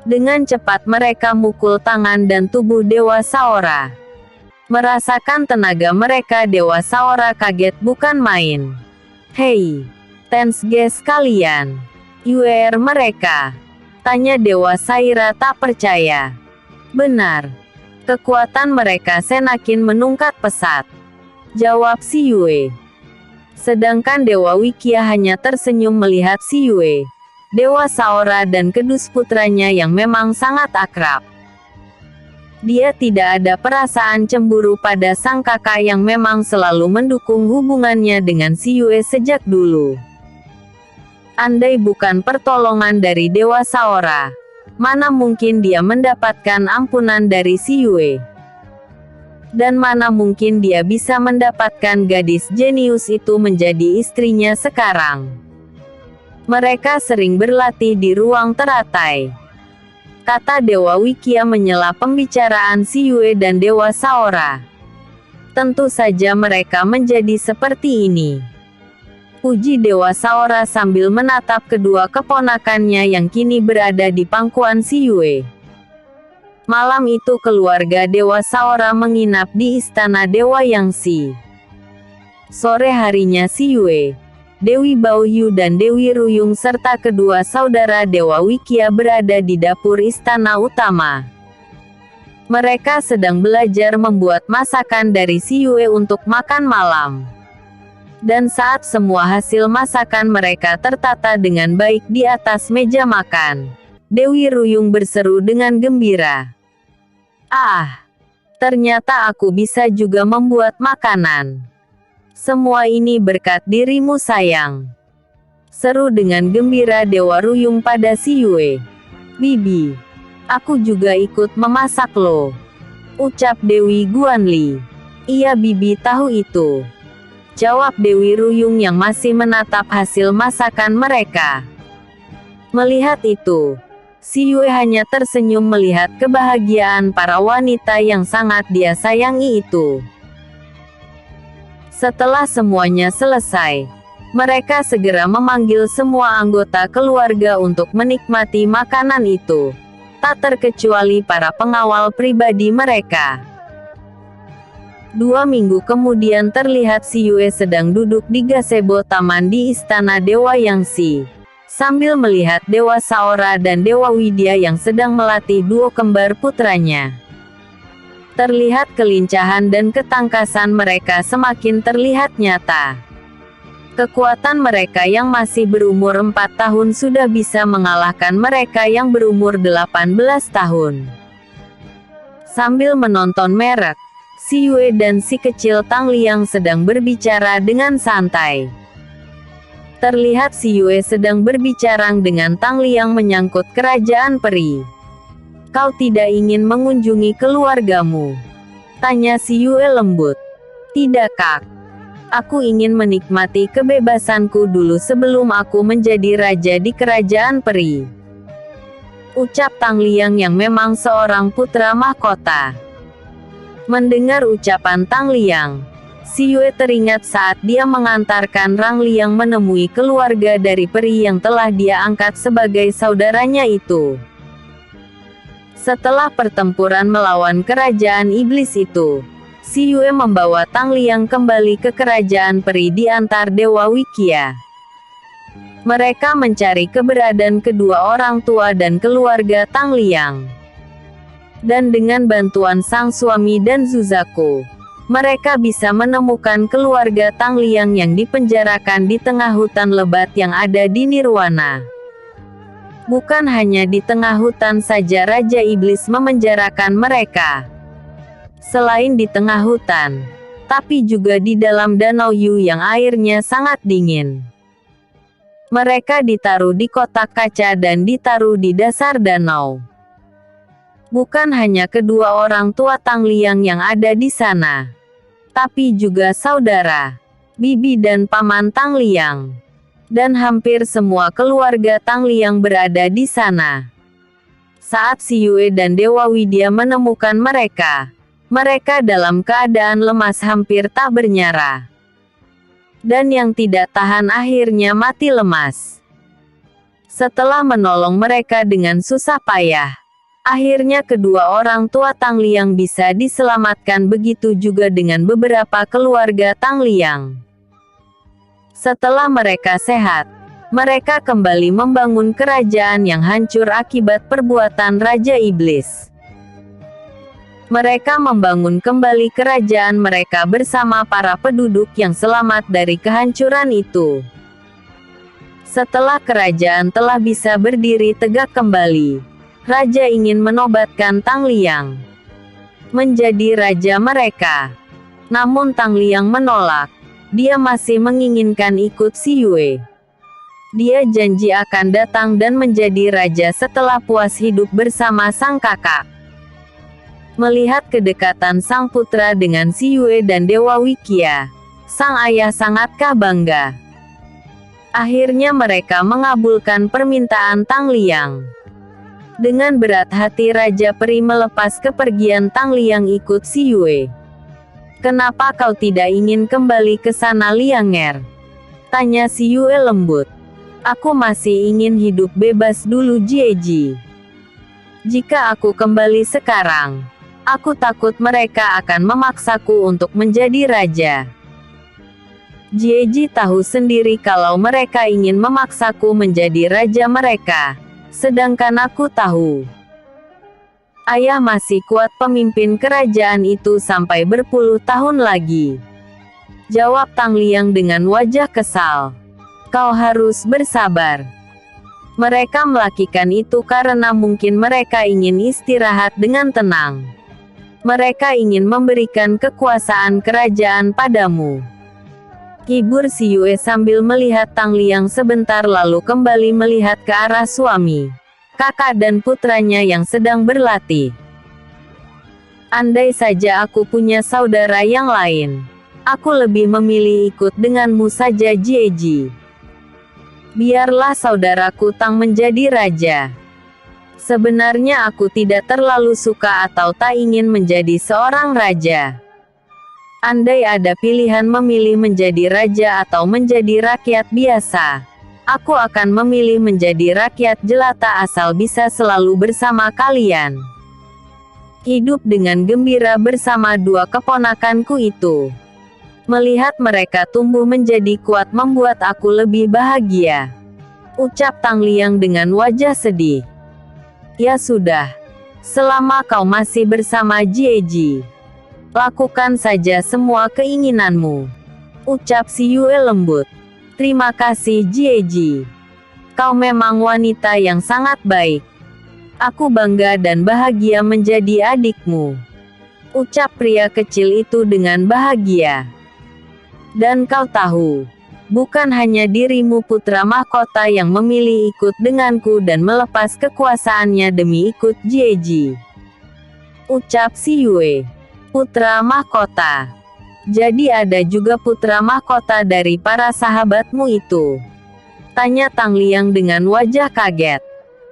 Dengan cepat mereka mukul tangan dan tubuh Dewa Saora. Merasakan tenaga mereka Dewa Saora kaget bukan main. Hei, Tensge kalian. Yuer mereka. Tanya Dewa Saira tak percaya. Benar. Kekuatan mereka semakin meningkat pesat. Jawab si Yue. Sedangkan Dewa Wikia hanya tersenyum melihat si Yue, Dewa Saora dan kedus putranya yang memang sangat akrab. Dia tidak ada perasaan cemburu pada sang kakak yang memang selalu mendukung hubungannya dengan si Yue sejak dulu. Andai bukan pertolongan dari Dewa Saora, mana mungkin dia mendapatkan ampunan dari si Yue? Dan mana mungkin dia bisa mendapatkan gadis jenius itu menjadi istrinya sekarang? Mereka sering berlatih di ruang teratai. Kata Dewa Wikia menyela pembicaraan si Yue dan Dewa Saora. Tentu saja mereka menjadi seperti ini. Puji Dewa Saora sambil menatap kedua keponakannya yang kini berada di pangkuan si Yue. Malam itu keluarga Dewa Saora menginap di istana Dewa Yangxi. Sore harinya si Yue, Dewi Baoyu dan Dewi Ruyung serta kedua saudara Dewa Wikia berada di dapur istana utama. Mereka sedang belajar membuat masakan dari si Yue untuk makan malam. Dan saat semua hasil masakan mereka tertata dengan baik di atas meja makan, Dewi Ruyung berseru dengan gembira. Ah, ternyata aku bisa juga membuat makanan. Semua ini berkat dirimu sayang. Seru dengan gembira Dewa Ruyung pada si Yue. Bibi, aku juga ikut memasak loh. Ucap Dewi Guanli. Iya bibi tahu itu. Jawab Dewi Ruyung yang masih menatap hasil masakan mereka. Melihat itu, si Yue hanya tersenyum melihat kebahagiaan para wanita yang sangat dia sayangi itu. Setelah semuanya selesai, mereka segera memanggil semua anggota keluarga untuk menikmati makanan itu, tak terkecuali para pengawal pribadi mereka. 2 minggu kemudian terlihat si Yue sedang duduk di gazebo taman di istana Dewa Yangxi, sambil melihat Dewa Saora dan Dewa Widya yang sedang melatih duo kembar putranya. Terlihat kelincahan dan ketangkasan mereka semakin terlihat nyata. Kekuatan mereka yang masih berumur 4 tahun sudah bisa mengalahkan mereka yang berumur 18 tahun. Sambil menonton merek, si Yue dan si kecil Tang Liang sedang berbicara dengan santai. Terlihat si Yue sedang berbicara dengan Tang Liang menyangkut kerajaan peri. Kau tidak ingin mengunjungi keluargamu? Tanya si Yue lembut. Tidak kak. Aku ingin menikmati kebebasanku dulu sebelum aku menjadi raja di kerajaan peri. Ucap Tang Liang yang memang seorang putra mahkota. Mendengar ucapan Tang Liang, Si Yue teringat saat dia mengantarkan Rang Liang menemui keluarga dari peri yang telah dia angkat sebagai saudaranya itu. Setelah pertempuran melawan kerajaan iblis itu, Si Yue membawa Tang Liang kembali ke kerajaan peri di antar Dewa Wikia. Mereka mencari keberadaan kedua orang tua dan keluarga Tang Liang. Dan dengan bantuan sang suami dan Zuzaku, mereka bisa menemukan keluarga Tang Liang yang dipenjarakan di tengah hutan lebat yang ada di Nirwana. Bukan hanya di tengah hutan saja Raja Iblis memenjarakan mereka. Selain di tengah hutan, tapi juga di dalam Danau Yu yang airnya sangat dingin. Mereka ditaruh di kotak kaca dan ditaruh di dasar danau. Bukan hanya kedua orang tua Tang Liang yang ada di sana, tapi juga saudara, bibi dan paman Tang Liang. Dan hampir semua keluarga Tang Liang berada di sana. Saat Si Yue dan Dewa Widya menemukan mereka, mereka dalam keadaan lemas hampir tak bernyara. Dan yang tidak tahan akhirnya mati lemas. Setelah menolong mereka dengan susah payah, akhirnya kedua orang tua Tang Liang bisa diselamatkan, begitu juga dengan beberapa keluarga Tang Liang. Setelah mereka sehat, mereka kembali membangun kerajaan yang hancur akibat perbuatan Raja Iblis. Mereka membangun kembali kerajaan mereka bersama para penduduk yang selamat dari kehancuran itu. Setelah kerajaan telah bisa berdiri tegak kembali, Raja ingin menobatkan Tang Liang menjadi raja mereka. Namun Tang Liang menolak. Dia masih menginginkan ikut Si Yue. Dia janji akan datang dan menjadi raja setelah puas hidup bersama sang kakak. Melihat kedekatan sang putra dengan Si Yue dan Dewa Wikia, sang ayah sangatkah bangga. Akhirnya mereka mengabulkan permintaan Tang Liang. Dengan berat hati Raja Peri melepas kepergian Tang Liang ikut Si Yue. "Kenapa kau tidak ingin kembali ke sana, Lianger?" tanya Si Yue lembut. "Aku masih ingin hidup bebas dulu, Jieji. Jika aku kembali sekarang, aku takut mereka akan memaksaku untuk menjadi raja." Jieji tahu sendiri kalau mereka ingin memaksaku menjadi raja mereka, sedangkan aku tahu ayah masih kuat pemimpin kerajaan itu sampai berpuluh tahun lagi. Jawab Tang Liang dengan wajah kesal. "Kau harus bersabar. Mereka melakukan itu karena mungkin mereka ingin istirahat dengan tenang. Mereka ingin memberikan kekuasaan kerajaan padamu." Hibur Si Yue sambil melihat Tang Liang sebentar lalu kembali melihat ke arah suami, kakak dan putranya yang sedang berlatih. "Andai saja aku punya saudara yang lain, aku lebih memilih ikut denganmu saja, Jieji. Biarlah saudaraku Tang menjadi raja. Sebenarnya aku tidak terlalu suka atau tak ingin menjadi seorang raja. Andai ada pilihan memilih menjadi raja atau menjadi rakyat biasa, aku akan memilih menjadi rakyat jelata asal bisa selalu bersama kalian. Hidup dengan gembira bersama dua keponakanku itu. Melihat mereka tumbuh menjadi kuat membuat aku lebih bahagia." Ucap Tang Liang dengan wajah sedih. "Ya sudah. Selama kau masih bersama Jieji, lakukan saja semua keinginanmu." Ucap Si Yue lembut. "Terima kasih, Jieji. Kau memang wanita yang sangat baik. Aku bangga dan bahagia menjadi adikmu." Ucap pria kecil itu dengan bahagia. "Dan kau tahu, bukan hanya dirimu putra mahkota yang memilih ikut denganku dan melepas kekuasaannya demi ikut Jieji." Ucap Si Yue. "Putra mahkota. Jadi ada juga putra mahkota dari para sahabatmu itu? Tanya Tang Liang dengan wajah kaget.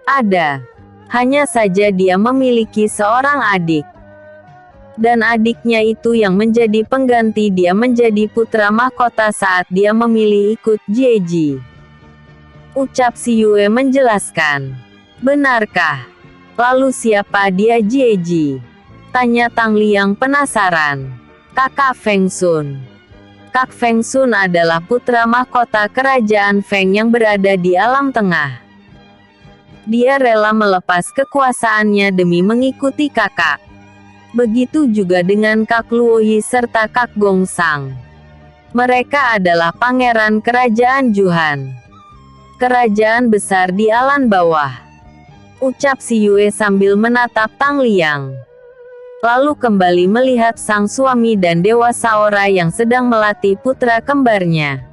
Ada. Hanya saja dia memiliki seorang adik. Dan adiknya itu yang menjadi pengganti dia menjadi putra mahkota saat dia memilih ikut Jieji. Ucap si Yue menjelaskan. Benarkah? Lalu siapa dia Jieji? Tanya Tang Liang penasaran. Kakak Feng Sun. Kak Feng Sun adalah putra mahkota kerajaan Feng yang berada di alam tengah. Dia rela melepas kekuasaannya demi mengikuti kakak. Begitu juga dengan Kak Luoyi serta Kak Gongsang. Mereka adalah pangeran kerajaan Juhan. Kerajaan besar di alam bawah. Ucap si Yue sambil menatap Tang Liang. Lalu kembali melihat sang suami dan Dewa Saora yang sedang melatih putra kembarnya.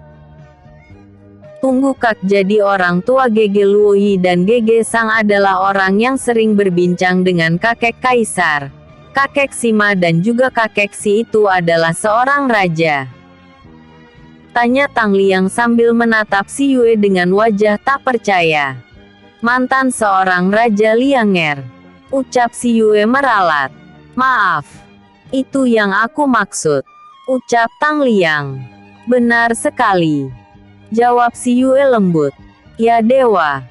Tunggu Kak, jadi orang tua Gege Luoyi dan Gege Sang adalah orang yang sering berbincang dengan kakek kaisar. Kakek Sima dan juga kakek Si itu adalah seorang raja. Tanya Tang Liang sambil menatap si Yue dengan wajah tak percaya. Mantan seorang raja Lianger. Ucap si Yue meralat. Maaf. Itu yang aku maksud. Ucap Tang Liang. Benar sekali. Jawab si Yue lembut. Ya dewa.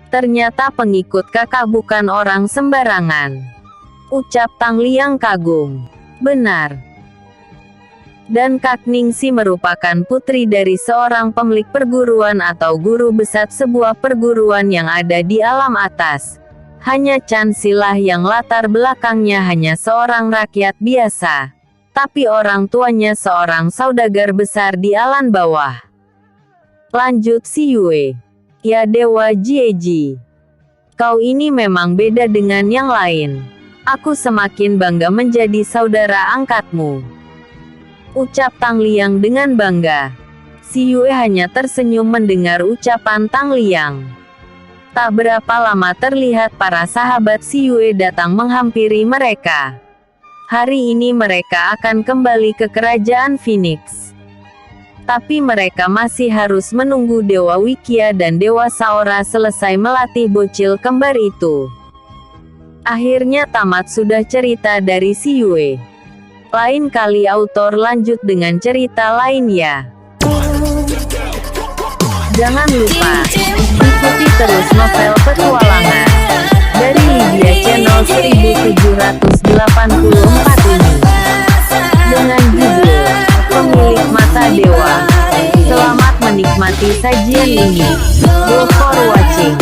Ternyata pengikut kakak bukan orang sembarangan. Ucap Tang Liang kagum. Benar. Dan Kak Ningsi merupakan putri dari seorang pemilik perguruan atau guru besar sebuah perguruan yang ada di alam atas. Hanya Chan Silah yang latar belakangnya hanya seorang rakyat biasa. Tapi orang tuanya seorang saudagar besar di alam bawah. Lanjut si Yue. Ya Dewa Jieji. Kau ini memang beda dengan yang lain. Aku semakin bangga menjadi saudara angkatmu. Ucap Tang Liang dengan bangga. Si Yue hanya tersenyum mendengar ucapan Tang Liang. Tak berapa lama terlihat para sahabat si Yue datang menghampiri mereka. Hari ini mereka akan kembali ke kerajaan Phoenix. Tapi mereka masih harus menunggu Dewa Wikia dan Dewa Saora selesai melatih bocil kembar itu. Akhirnya tamat sudah cerita dari si Yue. Lain kali autor lanjut dengan cerita lain ya. Jangan lupa ikuti terus novel petualangan dari Lydia Channel 1784 ini dengan judul Pemilik Mata Dewa. Selamat menikmati sajian ini. Go for watching.